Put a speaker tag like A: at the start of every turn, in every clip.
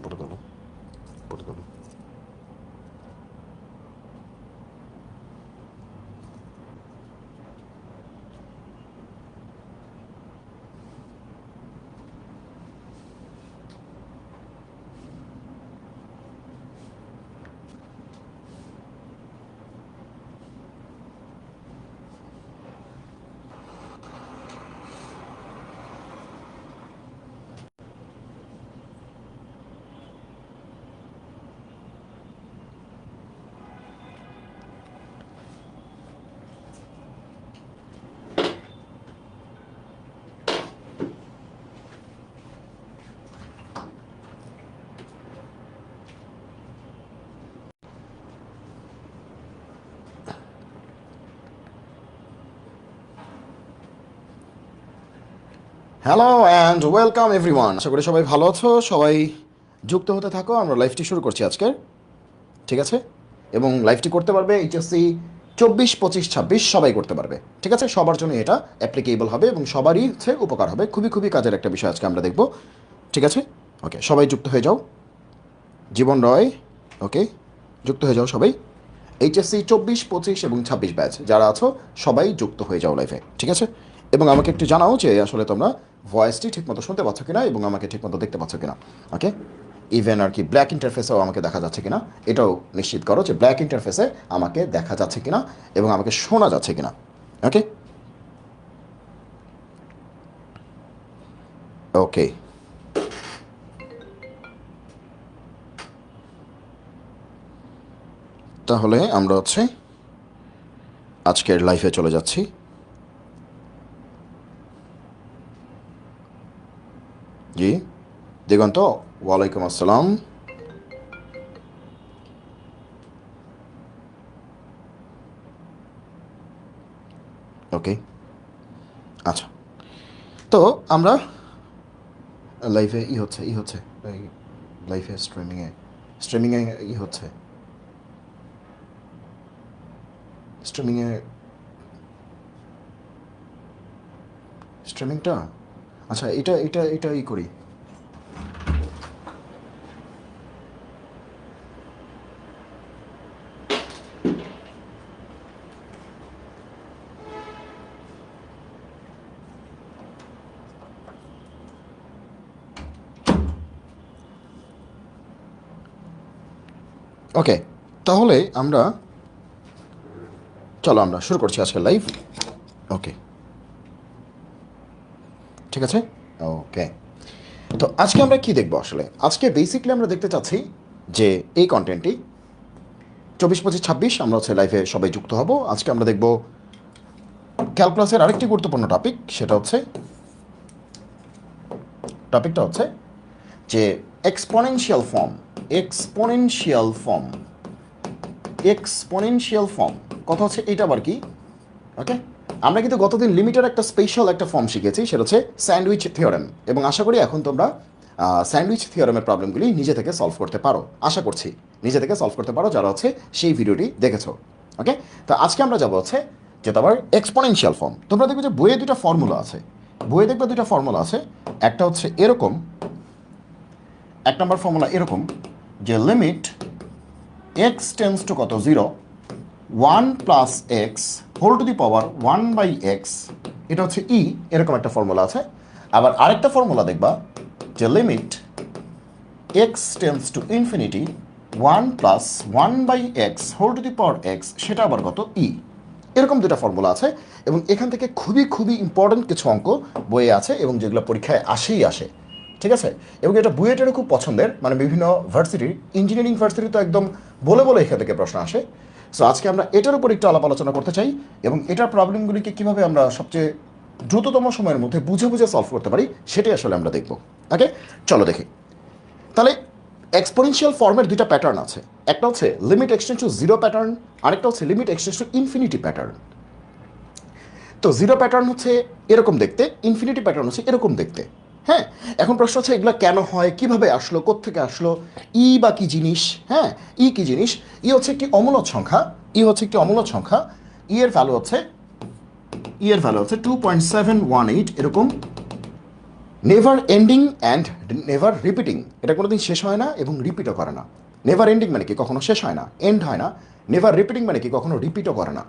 A: পড়ে গেল পড়ে গেল হ্যালো অ্যান্ড ওয়েলকাম এভরিওয়ান। আশা করি সবাই ভালো আছো, সবাই যুক্ত হতে থাকো। আমরা লাইভটি শুরু করছি আজকে, ঠিক আছে? এবং লাইভটি করতে পারবে এইচএসসি 24, 25, 26 সবাই করতে পারবে, ঠিক আছে? সবার জন্য এটা অ্যাপ্লিকেবল হবে এবং সবারই হচ্ছে উপকার হবে। খুবই খুবই কাজের একটা বিষয় আজকে আমরা দেখব, ঠিক আছে? ওকে, সবাই যুক্ত হয়ে যাও। জীবন রয়, ওকে, যুক্ত হয়ে যাও সবাই। এইচএসসি 24, 25 এবং 26 ব্যাচ যারা আছো সবাই যুক্ত হয়ে যাও লাইভে, ঠিক আছে? এবং আমাকে একটু জানাও যে আসলে তোমরা ভয়েসটি ঠিকমতো শুনতে পাচ্ছ কিনা এবং আমাকে ঠিকমতো দেখতে পাচ্ছ কিনা। ওকে, ইভেন আর কি ব্ল্যাক ইন্টারফেসেও আমাকে দেখা যাচ্ছে কিনা এটাও নিশ্চিত করো যে ব্ল্যাক ইন্টারফেসে আমাকে দেখা যাচ্ছে কিনা এবং আমাকে শোনা যাচ্ছে কিনা। ওকে ওকে, তাহলে আমরা হচ্ছে আজকের লাইফে চলে যাচ্ছি। জি দিগন্ত, ওয়ালাইকুম আসসালাম। ওকে, আচ্ছা, তো আমরা লাইভে ই হচ্ছে লাইভে স্ট্রিমিংয়ে স্ট্রিমিংয়ে স্ট্রিমিংটা আচ্ছা, এটা এটা এটা ই করি। ওকে, তাহলে চলো আমরা শুরু করছি আজকের লাইভ। ওকে, ঠিক আছে। ওকে, তো আজকে আমরা কি দেখবো আসলে? আজকে বেসিকলি আমরা দেখতে চাচ্ছি যে এই কন্টেন্টটি 24, 25, 26 আমরা হচ্ছে লাইভে সবাই যুক্ত হব। আজকে আমরা দেখব ক্যালকুলাসের আরেকটি গুরুত্বপূর্ণ টপিক, সেটা হচ্ছে টপিকটা হচ্ছে যে exponential form. Exponential form exponential form কথা হচ্ছে এটা আবার কি? ওকে, আমরা কিন্তু গতদিন লিমিটের একটা স্পেশাল একটা ফর্ম শিখেছি, সেটা হচ্ছে স্যান্ডউইচ থিওরেম, এবং আশা করি এখন তোমরা স্যান্ডউইচ থিওরেমের প্রবলেমগুলি নিজে থেকে সলভ করতে পারো। আশা করছি নিজে থেকে সলভ করতে পারো যারা হচ্ছে সেই ভিডিওটি দেখেছো। ওকে, তো আজকে আমরা যাবো হচ্ছে যে তোমার এক্সপোনেনশিয়াল ফর্ম। তোমরা দেখবে যে বইয়ে দুটো ফর্মুলা আছে, একটা হচ্ছে এরকম, এক নম্বর ফর্মুলা এরকম যে লিমিট এক্স টেন্স টু কত 0 1 plus x whole to the power 1/x, এটা হচ্ছে ই, এরকম একটা ফর্মুলা আছে। আবার আরেকটা ফর্মুলা দেখবা যে limit x tends to infinity 1 plus 1/x whole to the power x, সেটা আবার কত ই। এরকম দুটো ফর্মুলা আছে এবং এখান থেকে খুবই খুবই ইম্পর্টেন্ট কিছু অঙ্ক বইয়ে আছে এবং যেগুলো পরীক্ষায় আসে, ঠিক আছে? এবং এটা বুয়েটেরও খুব পছন্দের, মানে বিভিন্ন ভার্সিটির, ইঞ্জিনিয়ারিং ভার্সিটি তো একদম বলে বলে এখান থেকে প্রশ্ন আসে। সো আজকে আমরা এটার উপর একটু আলাপ আলোচনা করতে চাই এবং এটার প্রবলেমগুলিকে কীভাবে আমরা সবচেয়ে দ্রুততম সময়ের মধ্যে বুঝে বুঝে সলভ করতে পারি সেটাই আসলে আমরা দেখব। ওকে, চলো দেখি। তাহলে এক্সপোনেনশিয়াল ফর্মের দুইটা প্যাটার্ন আছে, একটা হচ্ছে লিমিট এক্সটেন্স টু 0 প্যাটার্ন, আরেকটা হচ্ছে limit x tends to infinity pattern. তো 0 প্যাটার্ন হচ্ছে এরকম দেখতে, ইনফিনিটি প্যাটার্ন হচ্ছে এরকম দেখতে। হ্যাঁ, এখন প্রশ্ন হচ্ছে এগুলো কেন হয়, কিভাবে আসলো, কোত্থেকে আসলো, ই বা কি জিনিস? হ্যাঁ, ই কি জিনিস? ই হচ্ছে একটি অমূলদ সংখ্যা, ই এর ভ্যালু হচ্ছে 2.718 এরকম never ending and never repeating, এটা কোনোদিন শেষ হয় না এবং রিপিটও করে না। নেভার এন্ডিং মানে কি কখনো শেষ হয় না, এন্ড হয় না। নেভার রিপিটিং মানে কি কখনো রিপিটও করে না।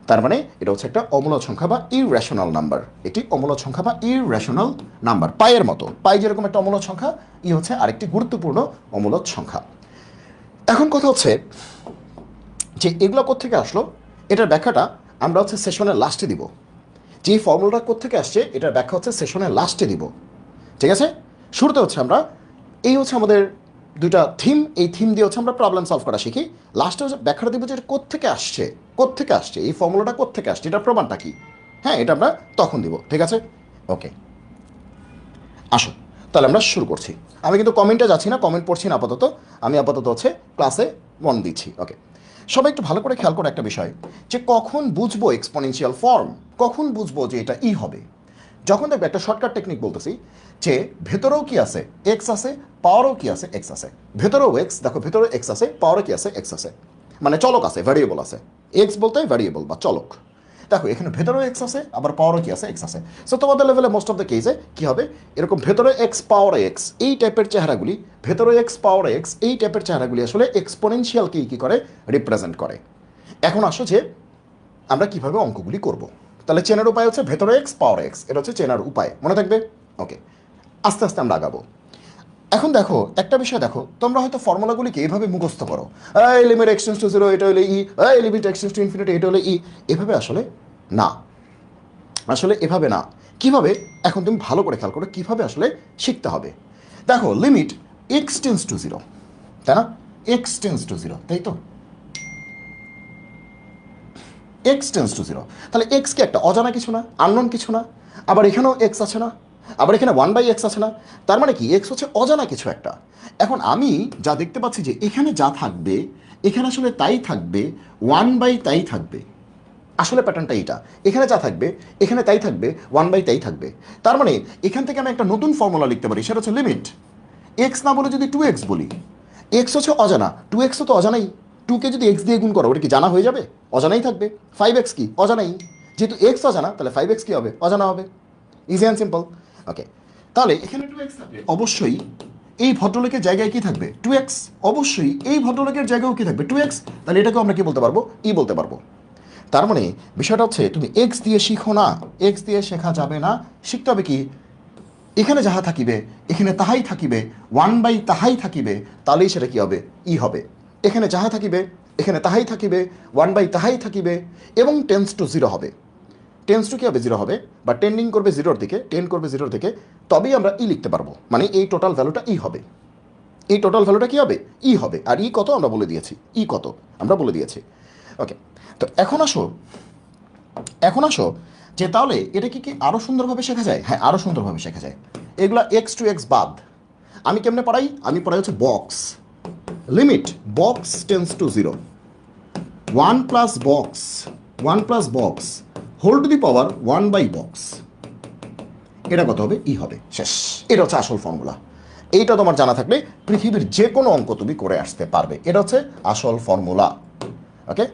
A: তার মানে এটা হচ্ছে একটা অমূলদ সংখ্যা বা ইররেশনাল নাম্বার। এটি অমূলদ সংখ্যা বা ইররেশনাল নাম্বার, পাইয়ের মতো। পাই যেরকম একটা অমূলদ সংখ্যা, ই হচ্ছে আরেকটি গুরুত্বপূর্ণ অমূলদ সংখ্যা। এখন কথা হচ্ছে যে এগুলো কোত্থেকে আসলো, এটার ব্যাখ্যাটা আমরা হচ্ছে সেশনের লাস্টে দিব। যে ফর্মুলাটা কোত্থেকে আসছে এটার ব্যাখ্যা হচ্ছে সেশনের লাস্টে দিব, ঠিক আছে? শুরুতে হচ্ছে আমরা এই হচ্ছে আমাদের দুইটা থিম, এই থিম দিয়ে হচ্ছে আমরা প্রবলেম সলভ করা শিখি। লাস্টে হচ্ছে ব্যাখ্যাটা দিব যে এটা কোত্থেকে আসছে, কোত্থেকে আসছে এই ফর্মুলাটা, কোত্থেকে আসছে, এটার প্রমাণটা কি। হ্যাঁ, এটা আমরা তখন দিব, ঠিক আছে? ওকে, আসো তাহলে আমরা শুরু করছি। আমি কিন্তু কমেন্টে যাচ্ছি না, কমেন্ট পড়ছি না আপাতত, আমি আপাতত হচ্ছে ক্লাসে মন দিচ্ছি। ওকে, সবাই একটু ভালো করে খেয়াল করে একটা বিষয়, যে কখন বুঝবো এক্সপোনেনশিয়াল ফর্ম, কখন বুঝবো যে এটা ই হবে। যখন দেখবে একটা শর্টকাট টেকনিক বলতেছি, যে ভেতরেও কি আছে এক্স আছে, পাওয়ারও কি আছে এক্স আছে। ভেতরেও এক্স, দেখো ভেতরে এক্স আছে, পাওয়ারও কি আছে এক্স আছে, মানে চলক আছে, ভ্যারিয়েবল আছে। এক্স বলতে ভ্যারিয়েবল বা চলক। দেখো এখানে ভেতরেও এক্স আছে, আবার পাওয়ারও কি আছে এক্স আছে। সো তোমাদের লেভেলে মোস্ট অফ দ্য কেসে কী হবে, এরকম ভেতরে এক্স পাওয়ার এক্স এই টাইপের চেহারাগুলি, ভেতরে এক্স পাওয়ার এক্স এই টাইপের চেহারাগুলি আসলে এক্সপোনেনশিয়ালকেই কী করে, রিপ্রেজেন্ট করে। এখন আসো যে আমরা কীভাবে অঙ্কগুলি করব। তাহলে চেনার উপায় হচ্ছে ভেতরে এক্স পাওয়ার এক্স, এটা হচ্ছে চেনার উপায়, মনে থাকবে? ওকে, আস্তে আস্তে আমরা আগাবো। এখন দেখো একটা বিষয়, দেখো তোমরা হয়তো ফর্মুলাগুলিকে এইভাবে মুখস্থ করো, এই লিমিট এক্সটেন্স টু জিরো এটা হলে ই, এই লিমিট এক্সটেন্স টু ইনফিনিটি এটা হলে ই। এভাবে আসলে না, আসলে এভাবে না। কিভাবে, এখন তুমি ভালো করে খেয়াল করো কীভাবে আসলে শিখতে হবে। দেখো limit x tends to zero, তাই না? এক্স টেন্স টু জিরো, তাই তো? এক্স টেন্স টু জিরো, তাহলে এক্স কি একটা অজানা কিছু না, আননোন কিছু না? আবার এখানেও এক্স আছে না, আবার এখানে 1/x আছে না? তার মানে কি এক্স হচ্ছে অজানা কিছু একটা। এখন আমি যা দেখতে পাচ্ছি যে এখানে যা থাকবে এখানে আসলে তাই থাকবে, 1/, তাই থাকবে। আসলে প্যাটার্নটা এইটা, এখানে যা থাকবে এখানে তাই থাকবে, 1/, তাই থাকবে। তার মানে এখান থেকে আমি একটা নতুন ফর্মুলা লিখতে পারি, সেটা হচ্ছে লিমিট এক্স না বলে যদি 2x বলি। এক্স হচ্ছে অজানা, 2x তো অজানাই। 2কে যদি এক্স দিয়ে গুণ করো ওটা কি জানা হয়ে যাবে? অজানাই থাকবে। 5x কি অজানাই, যেহেতু এক্স অজানা তাহলে 5x কি হবে, অজানা হবে। Easy and simple. ওকে, তাহলে এখানে 2x থাকবে, অবশ্যই এই ভদ্রলোকের জায়গায় কি থাকবে 2x, অবশ্যই এই ভদ্রলোকের জায়গায়ও কি থাকবে 2x। তাহলে এটাকে আমরা কি বলতে পারবো, ই বলতে পারবো। তার মানে বিষয়টা হচ্ছে তুমি এক্স দিয়ে শিখো না, এক্স দিয়ে শেখা যাবে না। শিখতে হবে কি, এখানে যাহা থাকিবে এখানে তাহাই থাকিবে, 1/, তাহাই থাকিবে, তাহলেই সেটা কি হবে, ই হবে। এখানে যাহা থাকিবে এখানে তাহাই থাকিবে, 1/, তাহাই থাকিবে, এবং টেন্স টু জিরো হবে। টেন্স টু কী হবে, জিরো হবে, বা টেন্ডিং করবে জিরোর দিকে, টেন করবে জিরোর দিকে, তবেই আমরা ই লিখতে পারবো। মানে এই টোটাল ভ্যালুটা ই হবে, এই টোটাল ভ্যালুটা কী হবে, ই হবে। আর ই কত আমরা বলে দিয়েছি, ই কত আমরা বলে দিয়েছি। ওকে, তো এখন আসো, এখন আসো যে তাহলে এটা কি আরও সুন্দরভাবে শেখা যায়? হ্যাঁ, আরও সুন্দরভাবে শেখা যায়। এগুলা এক্স টু এক্স বাদ আমি কেমনে পড়াই, আমি পড়াই হচ্ছে box. Limit box tends to zero, 1+বক্স হোল টু দি পাওয়ার 1/বক্স, এটা কত হবে, ই হবে। শেষ, এটা হচ্ছে আসল ফর্মুলা। এইটা তোমার জানা থাকলে পৃথিবীর যে কোনো অঙ্ক তুমি করে আসতে পারবে। এটা হচ্ছে আসল ফর্মুলা। ওকে,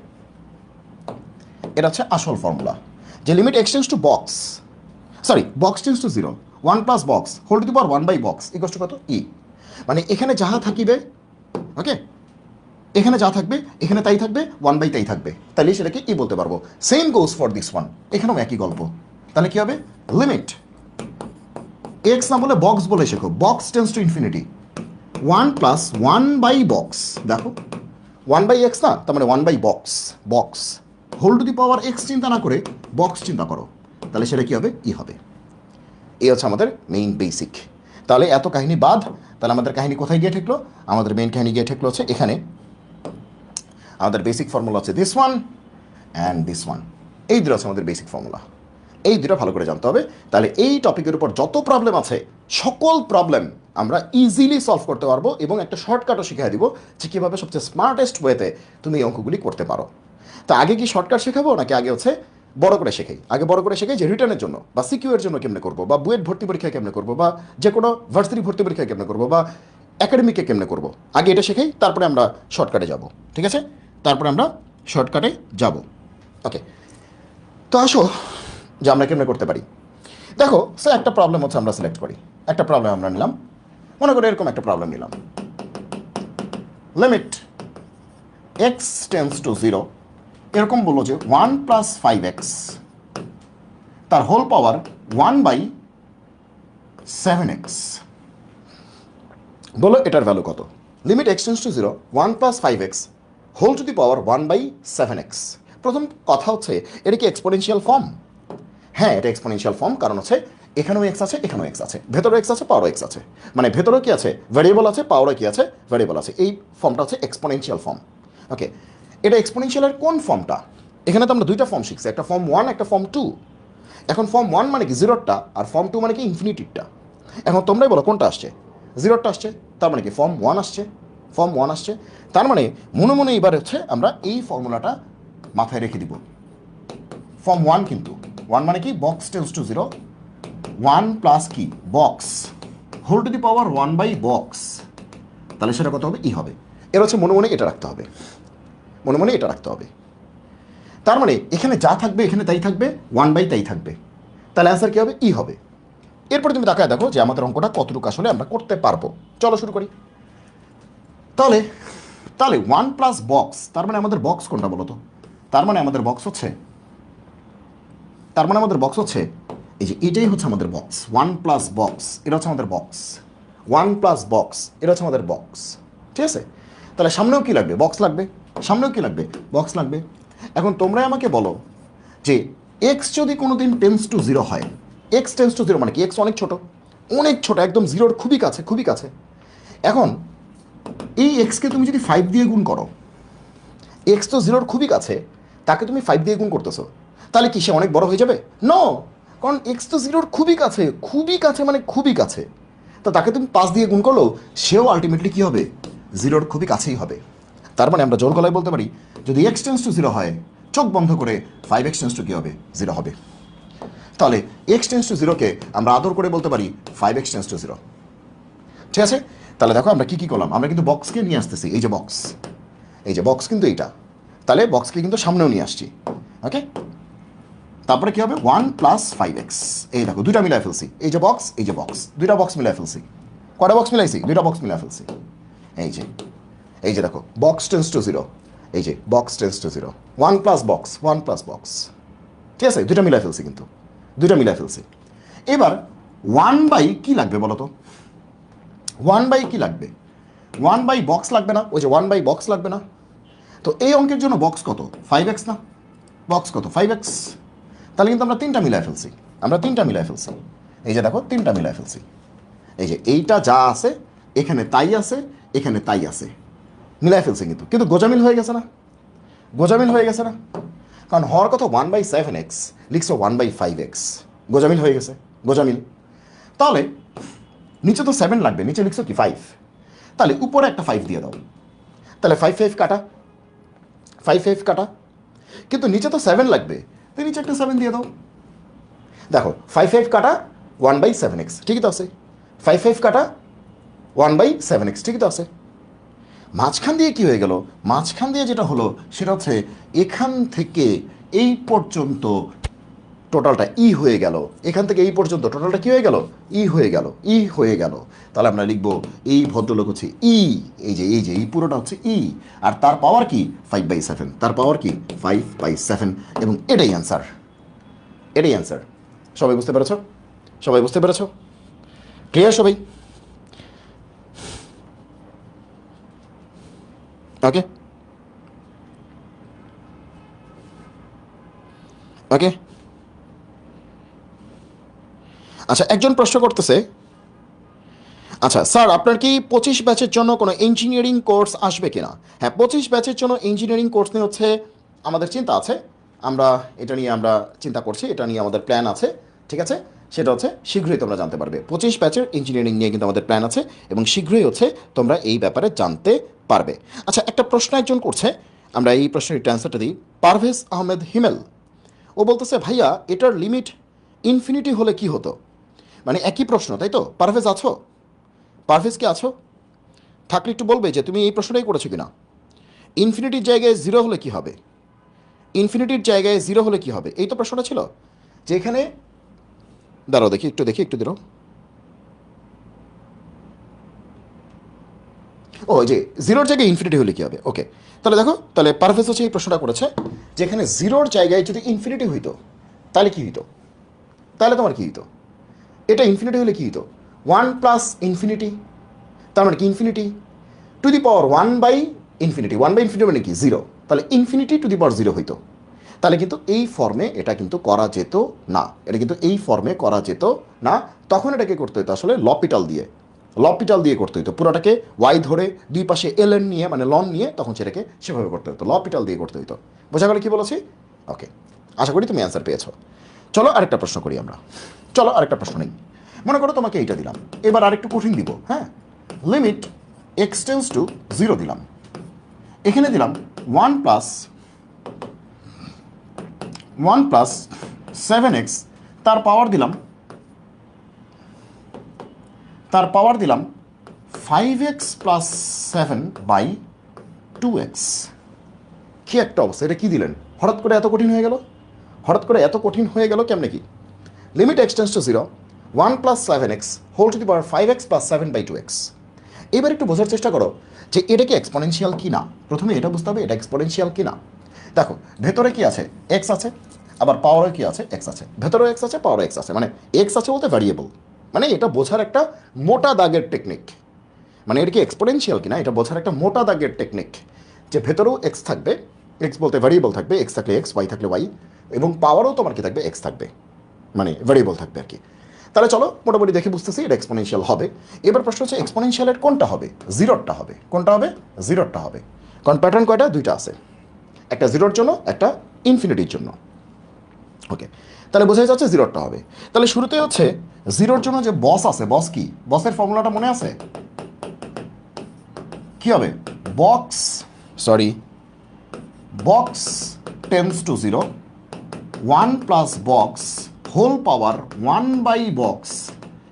A: এটা হচ্ছে আসল ফর্মুলা, যে limit x tends to box, sorry box tends to zero, 1+বক্স হোল টু দি পাওয়ার 1/বক্স ইকুয়াল টু কত, ই। মানে এখানে যাহা থাকিবে, ওকে, এখানে যা থাকবে এখানে তাই থাকবে, 1/, তাই থাকবে, তাহলে সেটাকে ই বলতে পারবো। Same goes for this one, এখানেও একই গল্প। তাহলে কি হবে, লিমিট এক্স না বলে বক্স বলে শেখো, বক্স টেন্স টু ইনফিনিটি, 1+1/বক্স, দেখো 1/x না, তার মানে 1/বক্স, box whole to the power x চিন্তা না করে বক্স চিন্তা করো, তাহলে সেটা কি হবে, ই হবে। এই হচ্ছে আমাদের মেইন বেসিক। তাহলে এত কাহিনী বাদ, তাহলে আমাদের কাহিনী কোথায় গিয়ে ঠেকলো, আমাদের মেইন কাহিনী গিয়ে ঠেকলো হচ্ছে এখানে। আমাদের বেসিক ফর্মুলা হচ্ছে this one and this one, এই দুটো হচ্ছে আমাদের বেসিক ফর্মুলা। এই দুটো ভালো করে জানতে হবে। তাহলে এই টপিকের উপর যত প্রবলেম আছে সকল প্রবলেম আমরা ইজিলি সলভ করতে পারবো, এবং একটা শর্টকাটও শিখিয়ে দিব যে কীভাবে সবচেয়ে স্মার্টেস্ট ওয়েতে তুমি এই অঙ্কগুলি করতে পারো। তো আগে কি শর্টকাট শেখাবো নাকি আগে হচ্ছে বড় করে শেখাই? আগে বড় করে শেখাই যে রিটার্নের জন্য বা সিকিউ এর জন্য কেমনে করবো, বা বুয়েট ভর্তি পরীক্ষায় কেমনে করবো, বা যে কোনো ভার্সিটি ভর্তি পরীক্ষায় কেমনে করবো, বা একাডেমিকে কেমনে করবো, আগে এটা শেখাই, তারপরে আমরা শর্টকাটে যাব। ঠিক আছে, তারপরে আমরা শর্টকাটে যাব। ওকে, তো আসো যে আমরা কেমনে করতে পারি। দেখো স্যার একটা প্রবলেম হচ্ছে আমরা সিলেক্ট করি, একটা প্রবলেম আমরা নিলাম, মনে করি এরকম একটা প্রবলেম নিলাম, লিমিট এক্স টেন্স টু 0, এরকম বললো যে 1 + 5x তার হোল পাওয়ার 1/7x, বলো এটার ভ্যালু কত? Limit x tends to 0, 1 + 5x whole to the power 1/7x। প্রথম কথা হচ্ছে এটা কি এক্সপোনেনশিয়াল ফর্ম? হ্যাঁ, এটা এক্সপোনেনশিয়াল ফর্ম, কারণ হচ্ছে এখানেও এক্স আছে, এখানেও এক্স আছে, ভেতরে এক্স আছে, পাওয়ারও এক্স আছে, মানে ভেতরেও কি আছে, ভ্যারিয়েবল আছে, পাওয়ারও কি আছে, ভ্যারিয়েবল আছে। এই ফর্মটা হচ্ছে এক্সপোনেনশিয়াল ফর্ম। ওকে, এটা এক্সপোনেনশিয়ালের কোন ফর্মটা? এখানে তো আমরা দুইটা ফর্ম শিখছি, একটা ফর্ম 1, একটা ফর্ম 2। এখন ফর্ম 1 মানে কি জিরোটা, আর ফর্ম 2 মানে কি ইনফিনিটিটা। এখন তোমরাই বলো কোনটা আসছে? জিরোটা আসছে, তার মানে কি ফর্ম 1 আসছে, ফর্ম 1 আসছে। তার মানে মনে মনে এবার হচ্ছে আমরা এই ফর্মুলাটা মাথায় রেখে দিব। ফর্ম 1 কিন্তু 1 মানে কি বক্স টেন্স টু 0, 1 প্লাস কি box whole to the power 1/বক্স, তাহলে সেটা কত হবে? ই হবে। এর হচ্ছে মনে মনে এটা রাখতে হবে, মনে মনে এটা রাখতে হবে। তার মানে এখানে যা থাকবে এখানে তাই থাকবে, 1/, তাই থাকবে, তাহলে অ্যান্সার কী হবে? ই হবে। এরপরে তুমি তাকায় দেখো যে আমাদের অঙ্কটা কতটুকু আসলে আমরা করতে পারবো। চলো শুরু করি। তাহলে তাহলে 1 + বক্স, তার মানে আমাদের বক্স কোনটা বলো তো? তার মানে আমাদের বক্স হচ্ছে এই যে এটাই হচ্ছে আমাদের বক্স। 1 + বক্স, এটা হচ্ছে আমাদের বক্স। 1 + বক্স, এটা হচ্ছে আমাদের বক্স। ঠিক আছে, তাহলে সামনেও কি লাগবে? বক্স লাগবে। সামনেও কি লাগবে? বক্স লাগবে। এখন তোমরাই আমাকে বলো যে এক্স যদি কোনো দিন টেন্স টু 0 হয়, এক্স টেন্স টু 0 মানে কি? এক্স অনেক ছোট, অনেক ছোট, একদম জিরোর খুবই কাছে, খুবই কাছে। এখন এই এক্সকে তুমি যদি 5 দিয়ে গুণ করো, এক্স তো 0-র খুবই কাছে, তাকে তুমি 5 দিয়ে গুণ করতেছো, তাহলে কি সে অনেক বড় হয়ে যাবে? নো, কারণ এক্স তো 0-র খুবই কাছে, খুবই কাছে মানে খুবই কাছে। তো তাকে তুমি 5 দিয়ে গুণ করলেও সেও আলটিমেটলি কী হবে? 0-র খুবই কাছেই হবে। তার মানে আমরা জোর গলায় বলতে পারি যদি এক্স টেন্স টু 0 হয়, চোখ বন্ধ করে 5x টেন্স টু কী হবে? 0 হবে। তাহলে এক্স টেন্স টু 0-কে আমরা আদর করে বলতে পারি 5x টেন্স টু 0। ঠিক আছে, তাহলে দেখো আমরা কী কী করলাম। আমরা কিন্তু বক্সকে নিয়ে আসতেছি, এই যে বক্স, এই যে বক্স কিন্তু এইটা, তাহলে বক্সকে কিন্তু সামনেও নিয়ে আসছি। ওকে, তারপরে কী হবে? 1 + 5x, এই দেখো দুইটা মিলাই ফেলছি, এই যে বক্স, এই যে বক্স, দুইটা বক্স মিলাই ফেলছি। কয়টা বক্স মিলাইছি? দুইটা বক্স মিলাই ফেলছি। এই যে দেখো বক্স টেন্স টু 0, এই যে box tends to 0, 1 + box, 1 + box. ঠিক আছে, দুইটা মিলাই ফেলছি, কিন্তু দুইটা মিলাই ফেলছি। এবার 1/, কি লাগবে বলো তো? 1/, কি লাগবে? 1/, বক্স লাগবে না? ওই যে 1/, বক্স লাগবে না? তো এই অঙ্কের জন্য বক্স কত? 5x না? বক্স কত? 5x। তাহলে কিন্তু আমরা তিনটা মিলাই ফেলছি, আমরা তিনটা মিলাই ফেলছি। এই যে দেখো তিনটা মিলাই ফেলছি। এই যে এইটা যা আছে এখানে তাই আছে, এখানে তাই আছে, মিলাই ফেলছি। কিন্তু গোজামিল হয়ে গেছে না? গোজামিল হয়ে গেছে না? কারণ হওয়ার কথা 1/7x, লিখছো 1/5x, গোজামিল হয়ে গেছে, গোজামিল। তাহলে নিচে তো 7 লাগবে, নিচে লিখছো কি 5, তাহলে উপরে একটা 5 দিয়ে দাও। তাহলে 5 কাটা, 5 কাটা, কিন্তু নিচে তো 7 লাগবে, তো নিচে একটা 7 দিয়ে দাও। দেখো 5 কাটা 1/7x, ঠিকই তো আছে। 5 কাটা 1/7x, ঠিকই তো আছে। মাঝখান দিয়ে কি হয়ে গেল? মাঝখান দিয়ে যেটা হলো সেটা হচ্ছে এখান থেকে এই পর্যন্ত টোটালটা ই হয়ে গেল, এখান থেকে এই পর্যন্ত টোটালটা কি হয়ে গেল? ই হয়ে গেল, ই হয়ে গেল। তাহলে আমরা লিখবো এই ভদ্রলোক হচ্ছে ই, এই যে এই পুরোটা হচ্ছে ই, আর তার পাওয়ার কি? 5/7, তার পাওয়ার কি? 5/7, এবং এটাই অ্যান্সার, এটাই অ্যান্সার। সবাই বুঝতে পেরেছ? সবাই বুঝতে পেরেছ? ক্লিয়ার সবাই? ওকে, ওকে। আচ্ছা, একজন প্রশ্ন করতেছে, আচ্ছা স্যার আপনার কি 25 ব্যাচের জন্য কোনো ইঞ্জিনিয়ারিং কোর্স আসবে কিনা? হ্যাঁ, 25 ব্যাচের জন্য ইঞ্জিনিয়ারিং কোর্স নিয়ে হচ্ছে আমাদের চিন্তা আছে, আমরা এটা নিয়ে আমরা চিন্তা করছি, এটা নিয়ে আমাদের প্ল্যান আছে। ঠিক আছে, সেটা হচ্ছে শীঘ্রই তোমরা জানতে পারবে। 25 ব্যাচের ইঞ্জিনিয়ারিং নিয়ে কিন্তু আমাদের প্ল্যান আছে, এবং শীঘ্রই হচ্ছে তোমরা এই ব্যাপারে জানতে পারবে। আচ্ছা, একটা প্রশ্ন একজন করছে, আমরা এই প্রশ্নের অ্যান্সারটা দিই। পারভেজ আহমেদ হিমেল, ও বলতেছে ভাইয়া এটার লিমিট ইনফিনিটি হলে কি হতো? মানে একই প্রশ্ন, তাই তো? পারভেজ আছো? পারভেজ কি আছো? থাকলে একটু বলবে যে তুমি এই প্রশ্নটাই করেছো কিনা। ইনফিনিটির জায়গায় 0 হলে কি হবে? ইনফিনিটির জায়গায় 0 হলে কি হবে? এই তো প্রশ্নটা ছিল, যে এখানে দাঁড়াও দেখি একটু, দেখি একটু দাঁড়াও। ও যে জিরোর জায়গায় ইনফিনিটি হলে কী হবে? ওকে, তাহলে দেখো, তাহলে পারভেজ হচ্ছে এই প্রশ্নটা করেছে যেখানে জিরোর জায়গায় যদি ইনফিনিটি হইতো তাহলে কী হইতো? তাহলে তোমার কী হইতো? এটা ইনফিনিটি হলে কী হইতো? 1 প্লাস ইনফিনিটি, তার মানে কি infinity to the power 1 by infinity. 1 by infinity মানে কি? জিরো। তাহলে infinity to the power zero হইতো। তাহলে কিন্তু এই ফর্মে এটা কিন্তু করা যেত না, এটা কিন্তু এই ফর্মে করা যেত না। তখন এটাকে করতে হতো আসলে লপিটাল দিয়ে, লপিটাল দিয়ে করতে হতো। পুরোটাকে ওয়াই ধরে দুই পাশে এল এন নিয়ে মানে লন নিয়ে তখন সেটাকে সেভাবে করতে হতো, লপিটাল দিয়ে করতে হতো। বোঝা গেল কি বলেছি? ওকে, আশা করি তুমি অ্যান্সার পেয়েছো। চলো আরেকটা প্রশ্ন করি আমরা। চলো আরেকটা প্রশ্ন নেই। মনে করো তোমাকে এইটা দিলাম, এবার আরেকটু কঠিন দিব। হ্যাঁ, limit x tends to zero দিলাম, এখানে দিলাম 1 প্লাস 7x, তার পাওয়ার দিলাম 5x প্লাস 7 বাই 2x। কি একটা অবস্থা, এটা কি দিলেন? হঠাৎ করে এত কঠিন হয়ে গেল, হঠাৎ করে এত কঠিন হয়ে গেল কেমনে কি? Limit x tends to zero 1 plus 7x whole to the power 5x plus 7 by 2x। এবার একটু বোঝার চেষ্টা করো যে এটা কি এক্সপোনেনশিয়াল কি না। প্রথমে এটা বুঝতে হবে এটা এক্সপোনেনশিয়াল কি না। দেখো ভেতরে কি আছে? এক্স আছে, আবার পাওয়ারে কি আছে? এক্স আছে। ভেতরেও এক্স আছে, পাওয়ারে এক্স আছে, মানে এক্স আছে বলতে ভ্যারিয়েবল। মানে এটা বোঝার একটা মোটা দাগের টেকনিক, মানে এটা কি এক্সপোনেনশিয়াল কিনা এটা বোঝার একটা মোটা দাগের টেকনিক, যে ভেতরেও এক্স থাকবে, এক্স বলতে ভ্যারিয়েবল থাকবে, এক্স থাকলে এক্স, ওয়াই থাকলে ওয়াই, এবং পাওয়ারও তোমার কি থাকবে? এক্স থাকবে, মানে ভ্যারিয়েবল থাকবে আর কি। তাহলে চলো মোটামুটি দেখে বুঝতেছি এটা এক্সপোনেনশিয়াল হবে। এবার প্রশ্ন হচ্ছে এক্সপোনেনশিয়ালের কোনটা হবে? জিরোরটা হবে। কোনটা হবে? জিরোরটা হবে। কারণ প্যাটার্ন কয়টা? দুইটা আছে, একটা জিরোর জন্য, একটা ইনফিনিটির জন্য। ওকে, তাহলে বোঝাই যাচ্ছে জিরোরটা হবে। তাহলে শুরুতে হচ্ছে জিরোর জন্য যে বস আছে, বস কি? বসের ফর্মুলাটা মনে আছে? কি হবে? Box tends to zero 1 plus box whole power 1 by box.